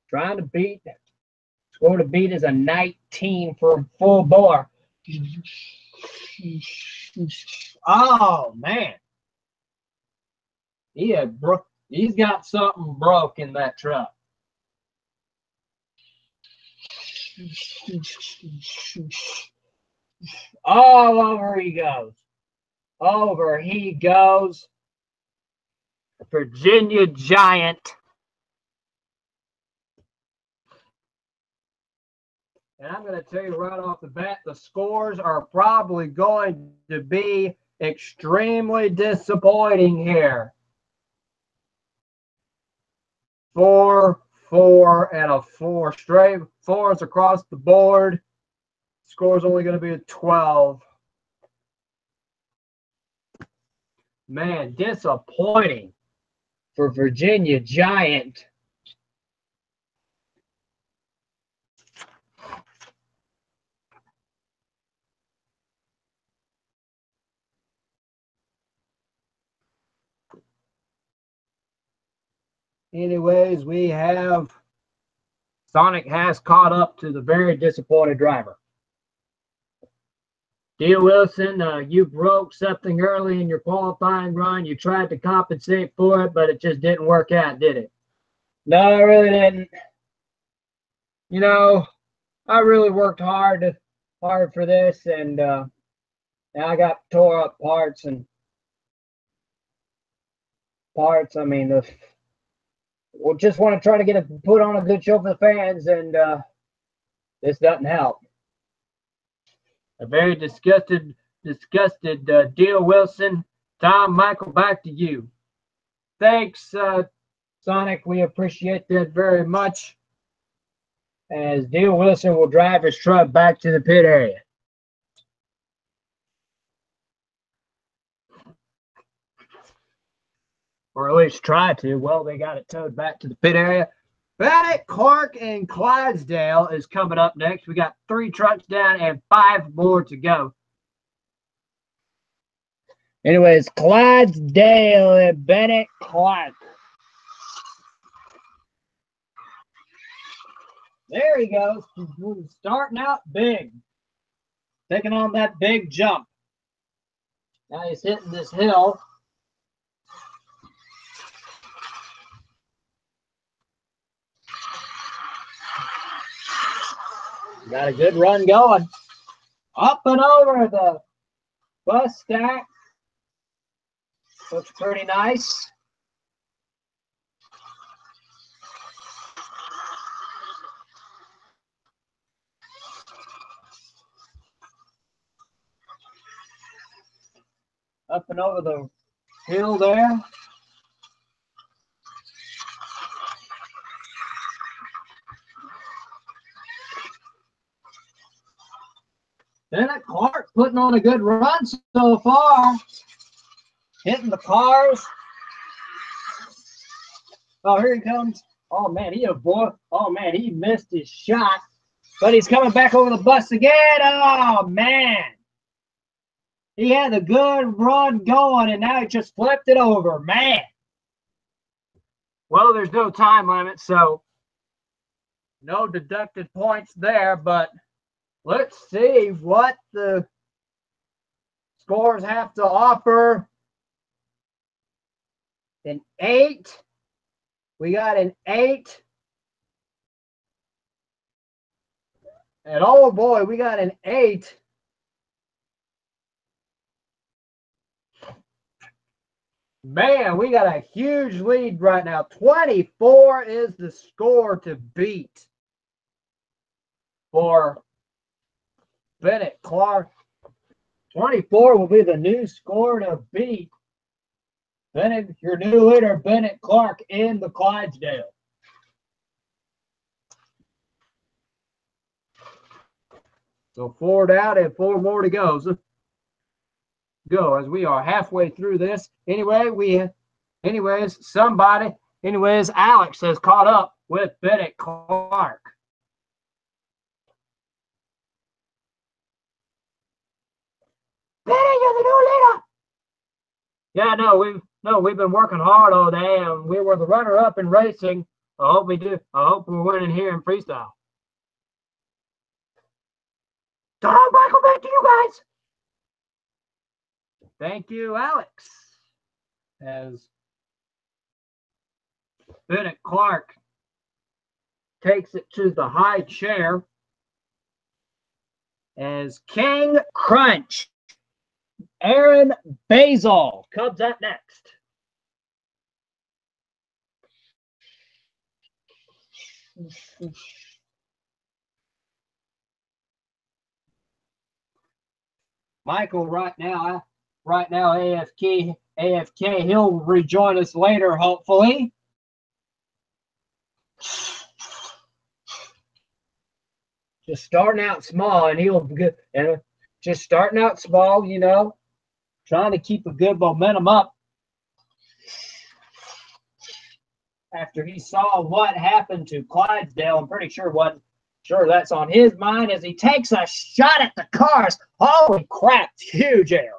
Trying to beat. Score to beat is a 19 for full bore. Oh man, he's got something broke in that truck. All over he goes. Over he goes. Virginia Giant. And I'm going to tell you right off the bat, the scores are probably going to be extremely disappointing here. 4, 4, and a 4. Straight 4s across the board. Score's only going to be a 12. Man, disappointing for Virginia Giant. Anyways, we have Sonic has caught up to the very disappointed driver. Deal Wilson, you broke something early in your qualifying run. You tried to compensate for it, but it just didn't work out, did it? No, it really didn't. You know, I really worked hard for this, and now I got tore up parts. I mean, we just want to try to put on a good show for the fans, and this doesn't help. A very disgusted Deal Wilson. Tom, Michael, back to you. Thanks, Sonic. We appreciate that very much. As Deal Wilson will drive his truck back to the pit area. Or at least try to. Well, they got it towed back to the pit area. Bennett, Clark, and Clydesdale is coming up next. We got 3 trucks down and 5 more to go. Anyways, Clydesdale and Bennett, Clark. There he goes. Starting out big. Taking on that big jump. Now he's hitting this hill. Got a good run going. Up and over the bus stack. Looks pretty nice. Up and over the hill there. Bennett Clark putting on a good run so far. Hitting the cars. Oh, here he comes. Oh, man, he missed his shot. But he's coming back over the bus again. Oh, man. He had a good run going, and now he just flipped it over. Man. Well, there's no time limit, so no deducted points there, but let's see what the scores have to offer. An 8. We got an 8. And oh boy, we got an 8. Man, we got a huge lead right now. 24 is the score to beat for Bennett Clark. 24 will be the new score to beat. Bennett, your new leader, Bennett Clark in the Clydesdale. So 4 down and 4 more to go. So go as we are halfway through this. Anyways, Alex has caught up with Bennett Clark. Benny, you're the new leader. Yeah, we've been working hard all day, and we were the runner-up in racing. I hope we're winning here in freestyle. Tom, Michael, back to you guys. Thank you, Alex. As Bennett Clark takes it to the high chair, as King Crunch, Aaron Basil comes up next. Michael, right now, AFK, he'll rejoin us later, hopefully. Just starting out small, and he'll get, and just starting out small, you know, trying to keep a good momentum up. After he saw what happened to Clydesdale, I'm pretty sure that's on his mind as he takes a shot at the cars. Holy crap, huge air.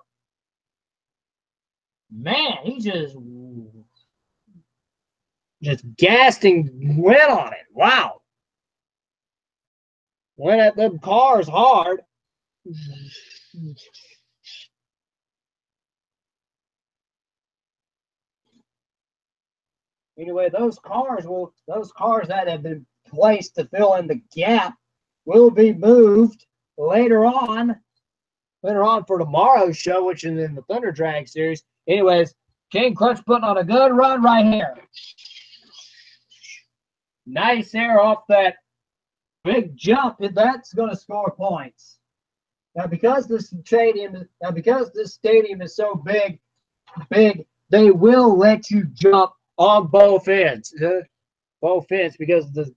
Man, he just gassed and went on it. Wow. Went at them cars hard. Anyway, those cars that have been placed to fill in the gap will be moved later on for tomorrow's show, which is in the Thunder Drag series. Anyways, King Crunch putting on a good run right here. Nice air off that big jump. That's going to score points. Now, because this stadium is so big, they will let you jump on both ends. Because of the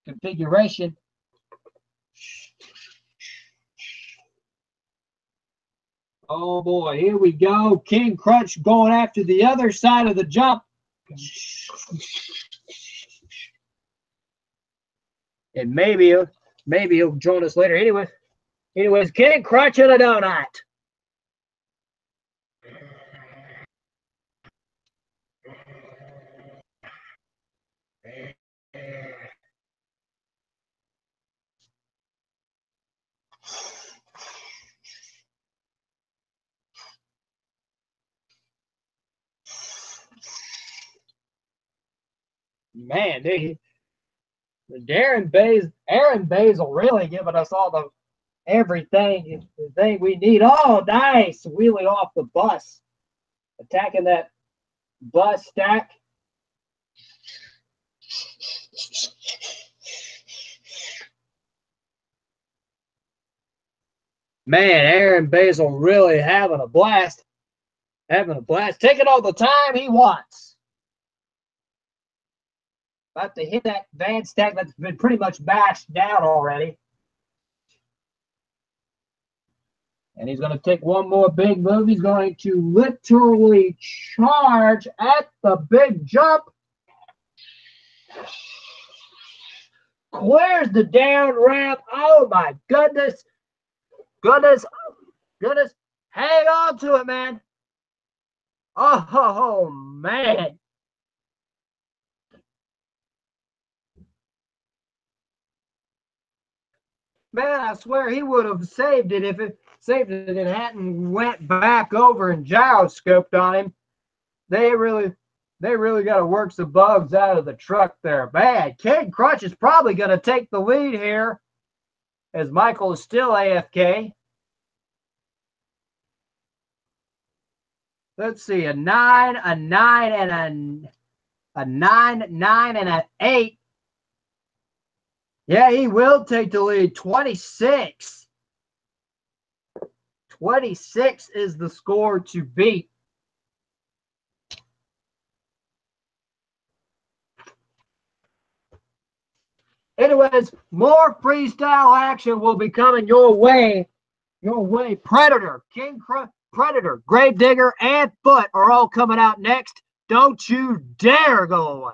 configuration. Oh boy, here we go. King Crunch going after the other side of the jump. And maybe he'll join us later. Anyways, King Crunch and a donut. Man, Aaron Basil really giving us all everything we need. Oh, nice wheelie off the bus, attacking that bus stack. Man, Aaron Basil really having a blast, taking all the time he wants. About to hit that van stack that's been pretty much bashed down already. And he's going to take one more big move. He's going to literally charge at the big jump. Clears the down ramp. Oh my goodness. Goodness. Hang on to it, man. Oh man. Man, I swear he would have saved it if it hadn't went back over and gyroscoped on him. They really got to work some bugs out of the truck there. Man, King Crunch is probably going to take the lead here as Michael is still AFK. Let's see, a 9, and an 8. Yeah, he will take the lead. 26. 26 is the score to beat. Anyways, more freestyle action will be coming your way. Predator, Predator, Gravedigger, and Foot are all coming out next. Don't you dare go away.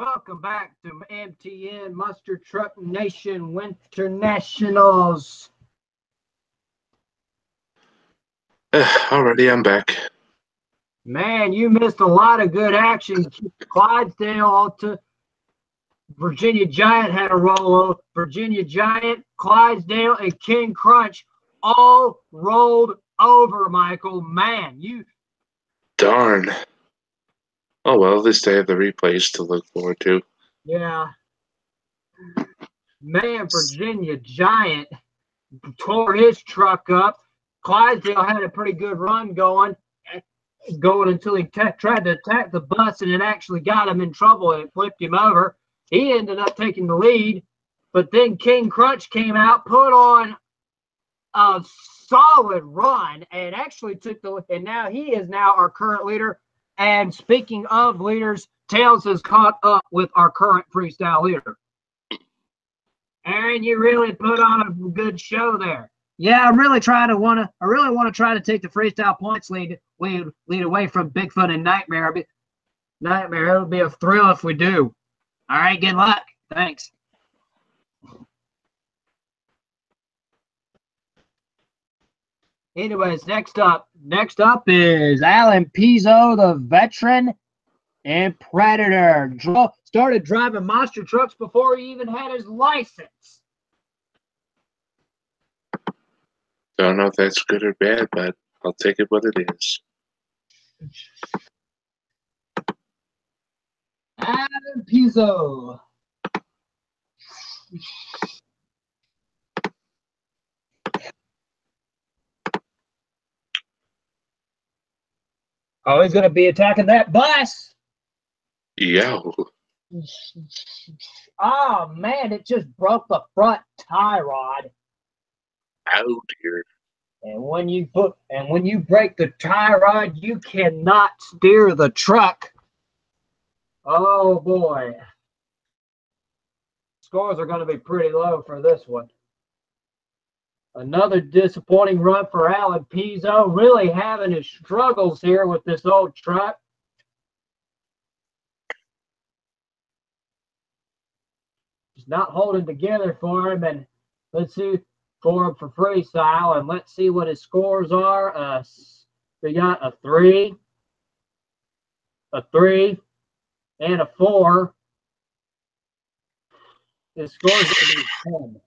Welcome back to M.T.N. Mustard Truck Nation Winter Nationals. Already, I'm back. Man, you missed a lot of good action. Clydesdale to Virginia Giant had a roll. Virginia Giant, Clydesdale, and King Crunch all rolled over, Michael. Man, you... Darn. Oh, well, at least I have the replays to look forward to. Yeah. Man, Virginia Giant tore his truck up. Clydesdale had a pretty good run going until he tried to attack the bus, and it actually got him in trouble and it flipped him over. He ended up taking the lead, but then King Crunch came out, put on a solid run, and actually took the, and now he is now our current leader. And speaking of leaders, Tails has caught up with our current freestyle leader. Aaron, you really put on a good show there. Yeah, I really want to try to take the freestyle points lead away from Bigfoot and Nightmare. It'll be a thrill if we do. All right, good luck. Thanks. Anyways, next up is Alan Pizzo, the veteran and Predator. Started driving monster trucks before he even had his license. Don't know if that's good or bad, but I'll take it what it is. Alan Pizzo. Oh, he's going to be attacking that bus. Yeah. Oh, man, it just broke the front tie rod. Oh, dear. And when you break the tie rod, you cannot steer the truck. Oh, boy. Scores are going to be pretty low for this one. Another disappointing run for Alan Pizzo, really having his struggles here with this old truck. It's not holding together for him, and let's see for him for freestyle, and let's see what his scores are. We got a 3, and a 4. His score is going to be 10.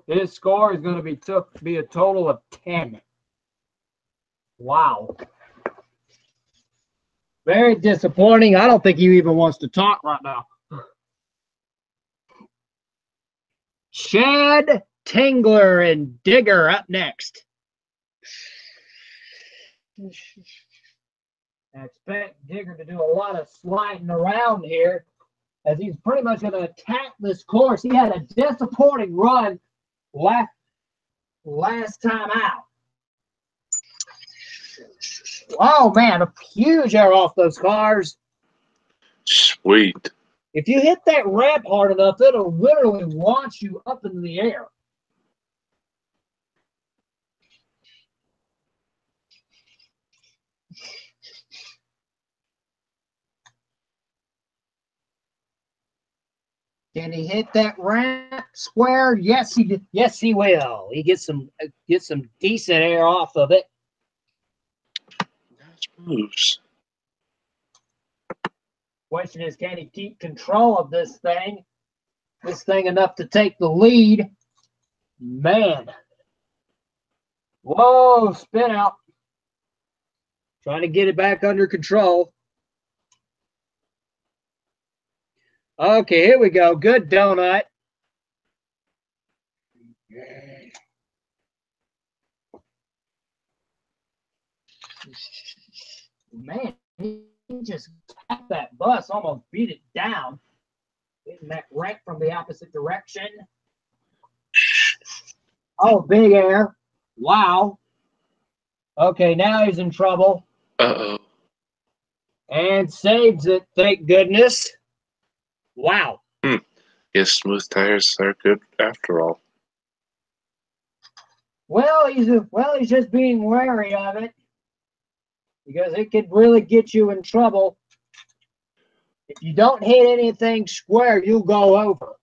His score is going to be a total of 10. Wow. Very disappointing. I don't think he even wants to talk right now. Chad Tingler and Digger up next. I expect Digger to do a lot of sliding around here, as he's pretty much going to attack this course. He had a disappointing run last time out. Oh, man, a huge air off those cars. Sweet. If you hit that ramp hard enough, it'll literally launch you up into the air. Can he hit that ramp square? Yes, he did. Yes, he will. He gets some decent air off of it. Nice moves. Question is, can he keep control of this thing? This thing enough to take the lead? Man. Whoa, spin out. Trying to get it back under control. Okay, here we go. Good donut. Man, he just tapped that bus, almost beat it down. Hitting that ramp from the opposite direction. Oh, big air. Wow. Okay, now he's in trouble. Uh-oh. And saves it, thank goodness. Wow. Yes, smooth tires are good after all. Well, he's just being wary of it. because it could really get you in trouble. If you don't hit anything square, you'll go over.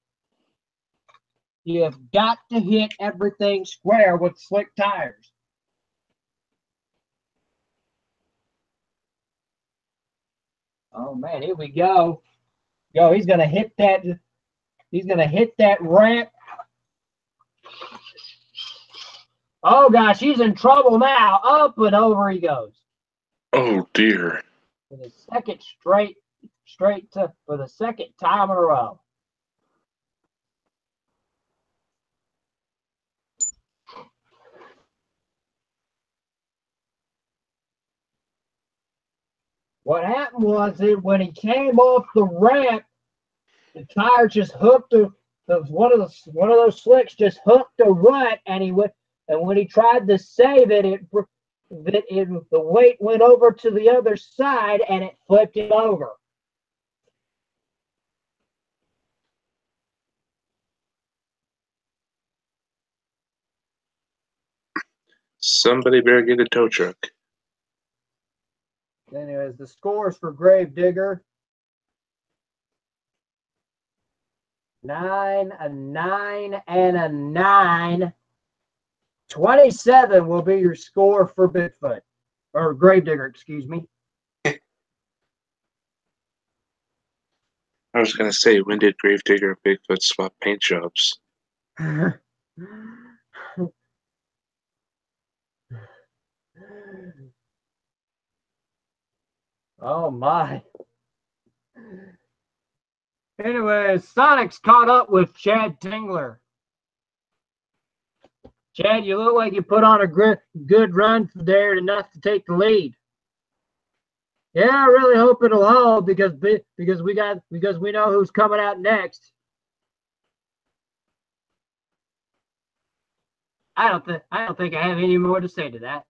You have got to hit everything square with slick tires. Oh man, here we go. He's gonna hit that. He's gonna hit that ramp. Oh gosh, he's in trouble now. Up and over he goes. Oh dear. For the second for the second time in a row. What happened was that when he came off the ramp, the tire just hooked one of those slicks just hooked a rut, and when he tried to save it, the weight went over to the other side and it flipped it over. Somebody better get a tow truck. Anyways, the scores for Gravedigger. 9, a 9, and a 9. 27 will be your score for Bigfoot. Or Gravedigger, excuse me. I was going to say, when did Gravedigger and Bigfoot swap paint jobs? Oh my. Anyway, Sonic's caught up with Chad Tingler. Chad, you look like you put on a good run there enough to take the lead. Yeah, I really hope it'll hold because we know who's coming out next. I don't think I have any more to say to that.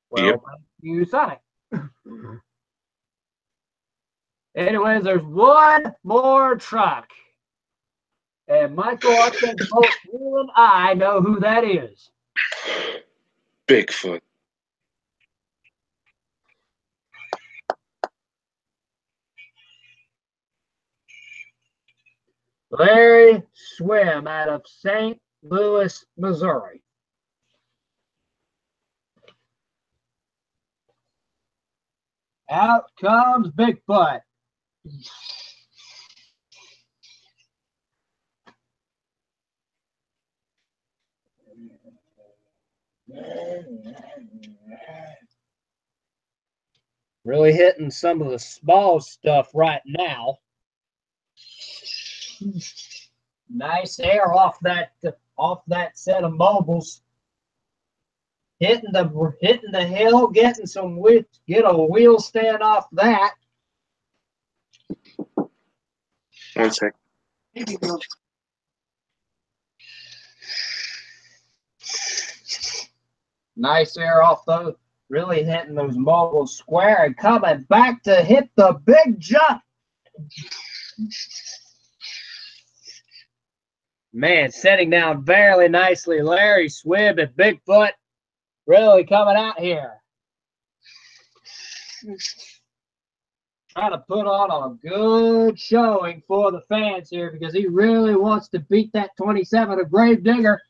Well, Yep. thank you, Sonic. Anyways, there's one more truck. And Michael, I think both you and I know who that is. Bigfoot. Larry Swim out of St. Louis, Missouri. Out comes Bigfoot. Really hitting some of the small stuff right now. Nice air off that set of mobiles. Hitting the hill, get a wheel stand off that. 1 sec. Nice air off those, really hitting those mobiles square and coming back to hit the big jump. Man, setting down very nicely. Larry Swib and Bigfoot really coming out here. Trying to put on a good showing for the fans here because he really wants to beat that 27 of Gravedigger.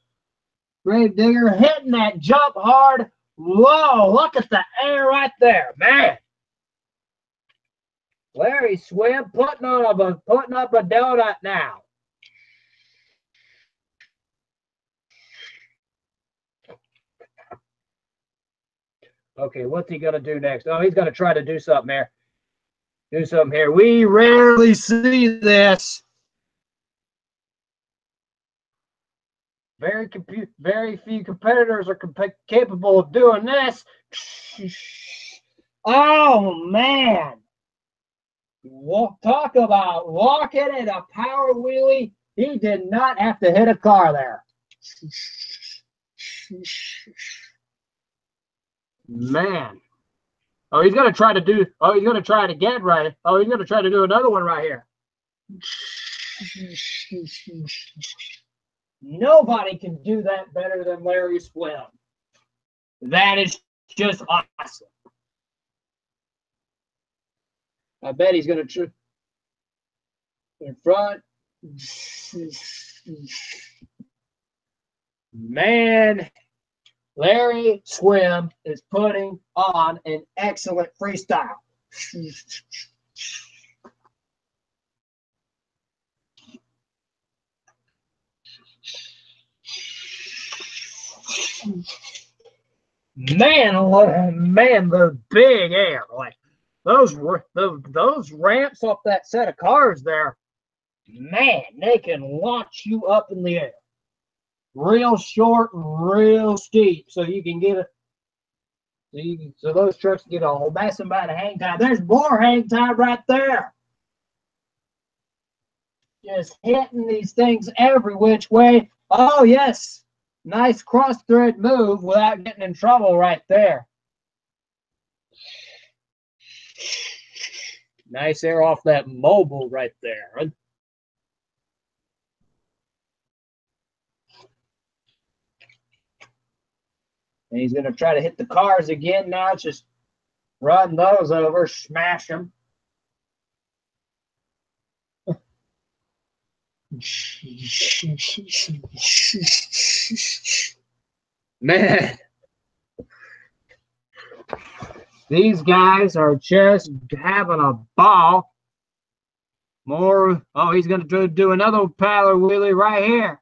Gravedigger hitting that jump hard. Whoa, look at the air right there, man. Larry Swim putting up a donut now. Okay, what's he going to do next? Oh, he's going to try to do something here. We rarely see this. Very few competitors are capable of doing this. Oh, man. Talk about walking in a power wheelie. He did not have to hit a car there. Man. Oh, he's going to try it again, right? Oh, he's going to try to do another one right here. Nobody can do that better than Larry Swim. That is just awesome. I bet he's going to in front. Man, Larry Swim is putting on an excellent freestyle. Man, the big air, like those ramps up that set of cars there, man, they can launch you up in the air. Real short, real steep, so you can get so those trucks get a massive amount of hang time. There's more hang time right there. Just hitting these things every which way. Oh yes. Nice cross-thread move without getting in trouble right there. Nice air off that mobile right there. And he's going to try to hit the cars again now. Just run those over, smash them. Man, these guys are just having a ball. More. Oh, he's going to do another power wheelie right here.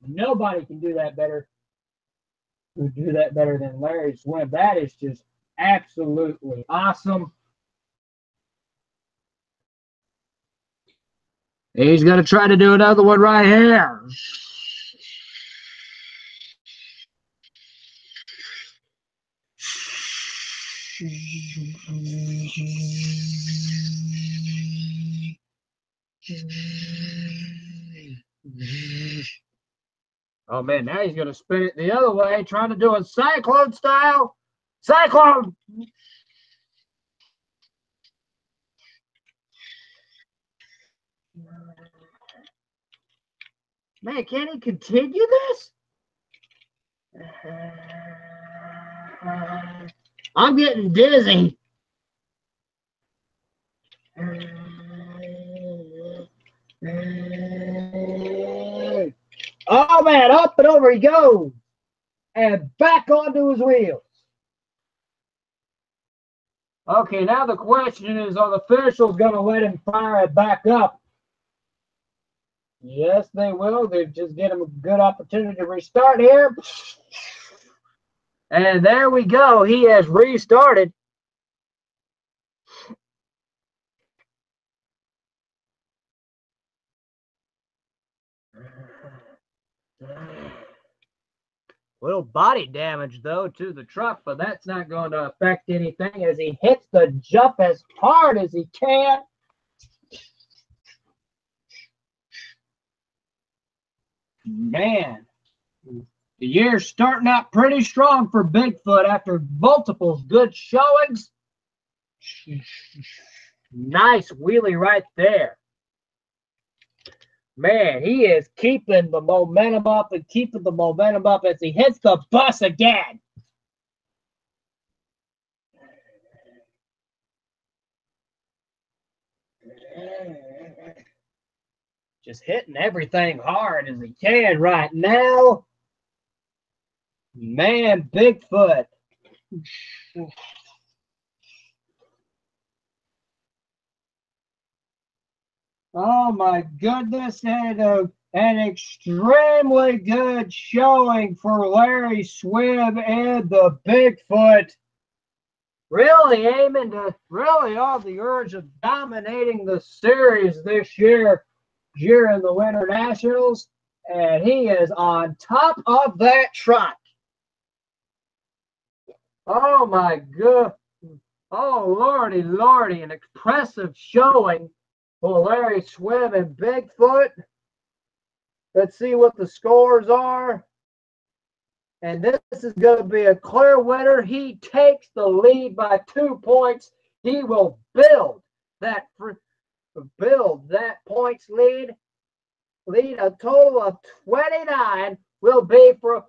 Nobody can do that better. Do that better than Larry Swim. That is just absolutely awesome. He's going to try to do another one right here. Oh, man, now he's going to spin it the other way, trying to do a cyclone style. Cyclone! Man, can he continue this? I'm getting dizzy. Oh, man, up and over he goes. And back onto his wheels. Okay, now the question is, are the officials going to let him fire it back up? Yes, they will. They just get him a good opportunity to restart here. And there we go. He has restarted. Little body damage, though, to the truck, but that's not going to affect anything as he hits the jump as hard as he can. Man, the year's starting out pretty strong for Bigfoot after multiple good showings. Nice wheelie right there. Man, he is keeping the momentum up and keeping the momentum up as he hits the bus again. Just hitting everything hard as he can right now. Man, Bigfoot. Oh my goodness, and an extremely good showing for Larry Swim and the Bigfoot. Really aiming to really on the urge of dominating the series this year during the Winter Nationals. And he is on top of that truck. Oh my good. Oh lordy, lordy, an impressive showing for Larry Swim and Bigfoot. Let's see what the scores are. And this is going to be a clear winner. He takes the lead by 2 points. He will build that points lead. lead a total of 29 will be for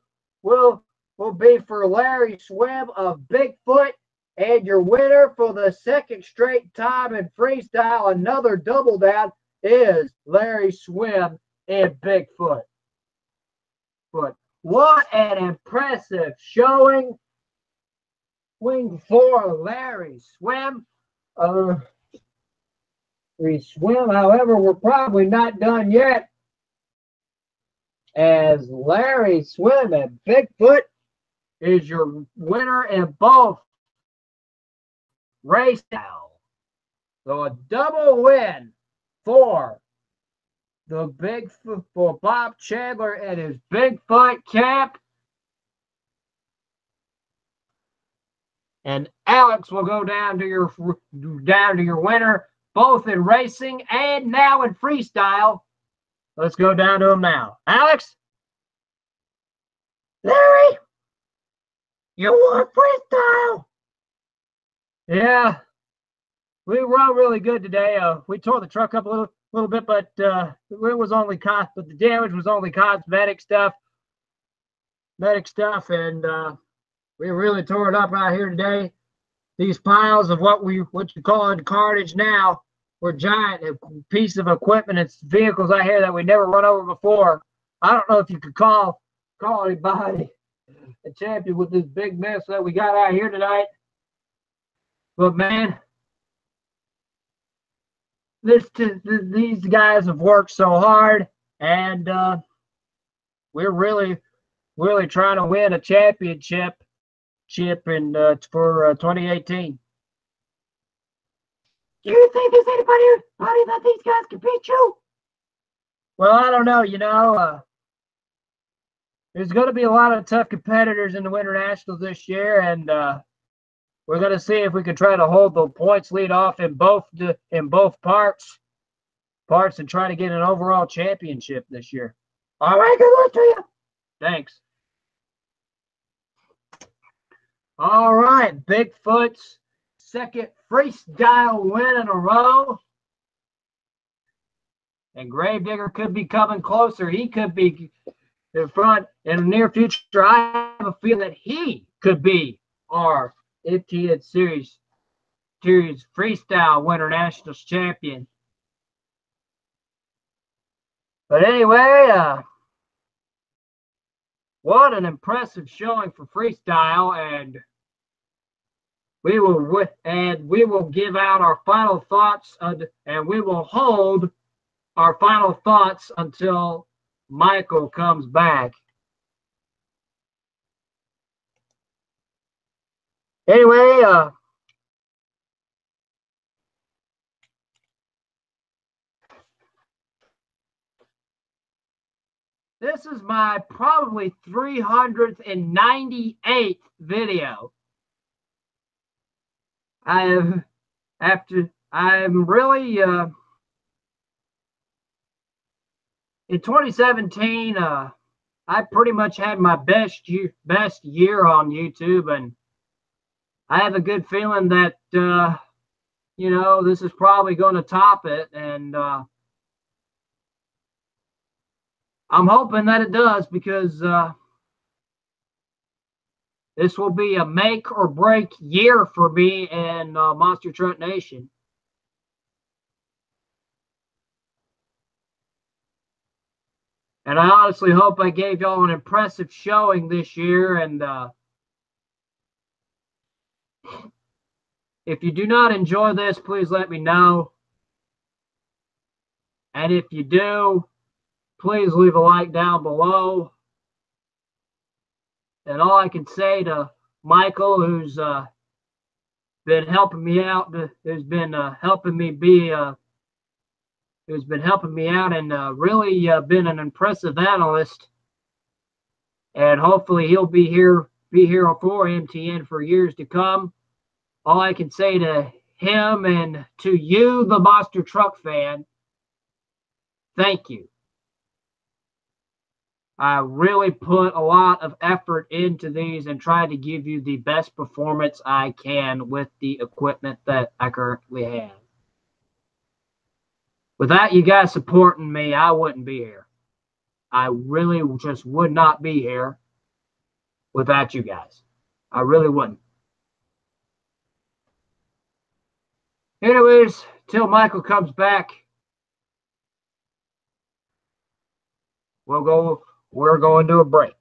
Larry Swim of Bigfoot, and your winner for the second straight time in freestyle, another double down, is Larry Swim in Bigfoot. But what an impressive showing for Larry Swim. However, we're probably not done yet, as Larry Swim and Bigfoot is your winner in both race now. So a double win for Bob Chandler and his Bigfoot camp. And Alex will go down to your winner, both in racing and now in freestyle. Let's go down to him now. Alex? Larry? You won freestyle. Yeah. We run really good today. We tore the truck up a little bit, but the damage was only cosmetic stuff. And we really tore it up out here today. These piles of what you call in carnage now were giant pieces of equipment and vehicles out here that we never run over before. I don't know if you could call anybody a champion with this big mess that we got out here tonight. But man, these guys have worked so hard, and we're really trying to win a championship for 2018. Do you think there's anybody that these guys can beat you? Well, I don't know. There's going to be a lot of tough competitors in the Winter Nationals this year, and we're going to see if we can try to hold the points lead off in both parts and try to get an overall championship this year. All right, good luck to you. Thanks. All right, Bigfoot's second freestyle win in a row. And Gravedigger could be coming closer. He could be in front in the near future. I have a feeling that he could be our M.T.N Series Freestyle Winter Nationals champion. But anyway, what an impressive showing for freestyle, and we will give out our final thoughts, and we will hold our final thoughts until Michael comes back. Anyway, this is my probably 398th video. I'm really in 2017. I pretty much had my best year on YouTube, and I have a good feeling that this is probably going to top it, and I'm hoping that it does, because this will be a make or break year for me in Monster Truck Nation. And I honestly hope I gave y'all an impressive showing this year. And if you do not enjoy this, please let me know. And if you do, please leave a like down below. And all I can say to Michael, who's been helping me out, who's been helping me out, and really been an impressive analyst. And hopefully he'll be here for M.T.N for years to come. All I can say to him and to you, the Monster Truck fan, thank you. I really put a lot of effort into these and try to give you the best performance I can with the equipment that I currently have. Without you guys supporting me, I wouldn't be here. I really just would not be here without you guys. I really wouldn't. Anyways, till Michael comes back, we're going to a break.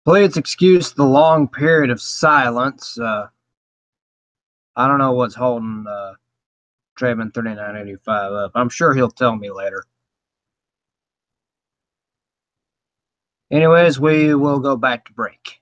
Please excuse the long period of silence. I don't know what's holding Traven 3985 up. I'm sure he'll tell me later. Anyways, we will go back to break.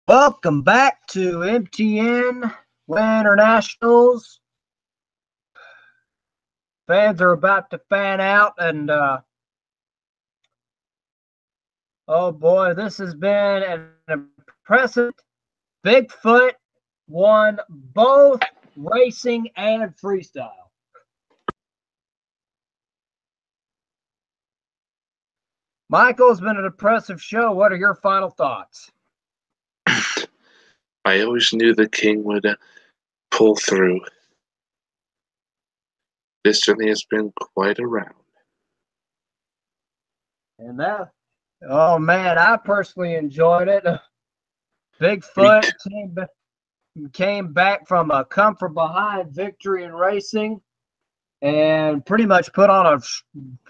Welcome back to M.T.N. Winter Nationals. Fans are about to fan out, and oh boy, this has been an impressive. Bigfoot won both racing and freestyle. Michael, it's been an impressive show. What are your final thoughts? I always knew the king would pull through. This journey has been quite a round. And that, oh man, I personally enjoyed it. Bigfoot came back from a come from behind victory in racing and pretty much put on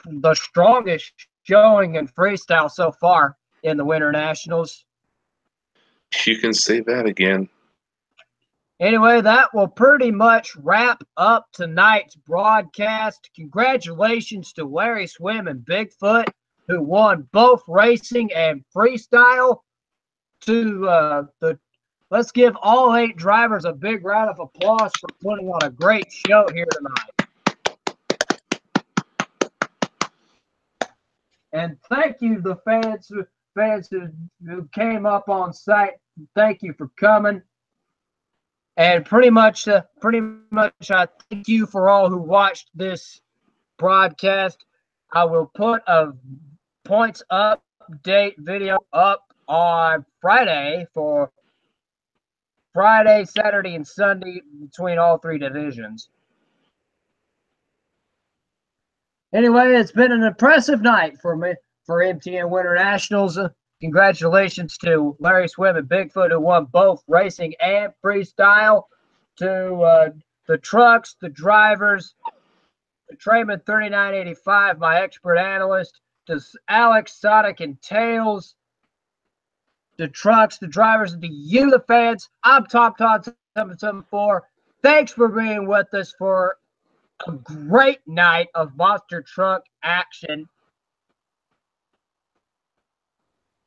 the strongest showing in freestyle so far in the Winter Nationals. You can say that again. Anyway, that will pretty much wrap up tonight's broadcast. Congratulations to Larry Swim and Bigfoot, who won both racing and freestyle. Let's give all 8 drivers a big round of applause for putting on a great show here tonight. And thank you, the fans who came up on site. Thank you for coming. And pretty much, I thank you for all who watched this broadcast. I will put a points update video up on Friday for Friday, Saturday, and Sunday between all 3 divisions. Anyway, it's been an impressive night for me for M.T.N. Winter Nationals. Congratulations to Larry Swim and Bigfoot, who won both racing and freestyle. To the trucks, the drivers, to Trayman 3985, my expert analyst, to Alex, Sonic, and Tails, the trucks, the drivers, and to you, the fans. I'm Top Todd 774. Thanks for being with us for a great night of monster truck action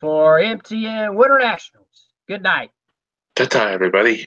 for M.T.N Winter Nationals. Good night. Ta-ta, everybody.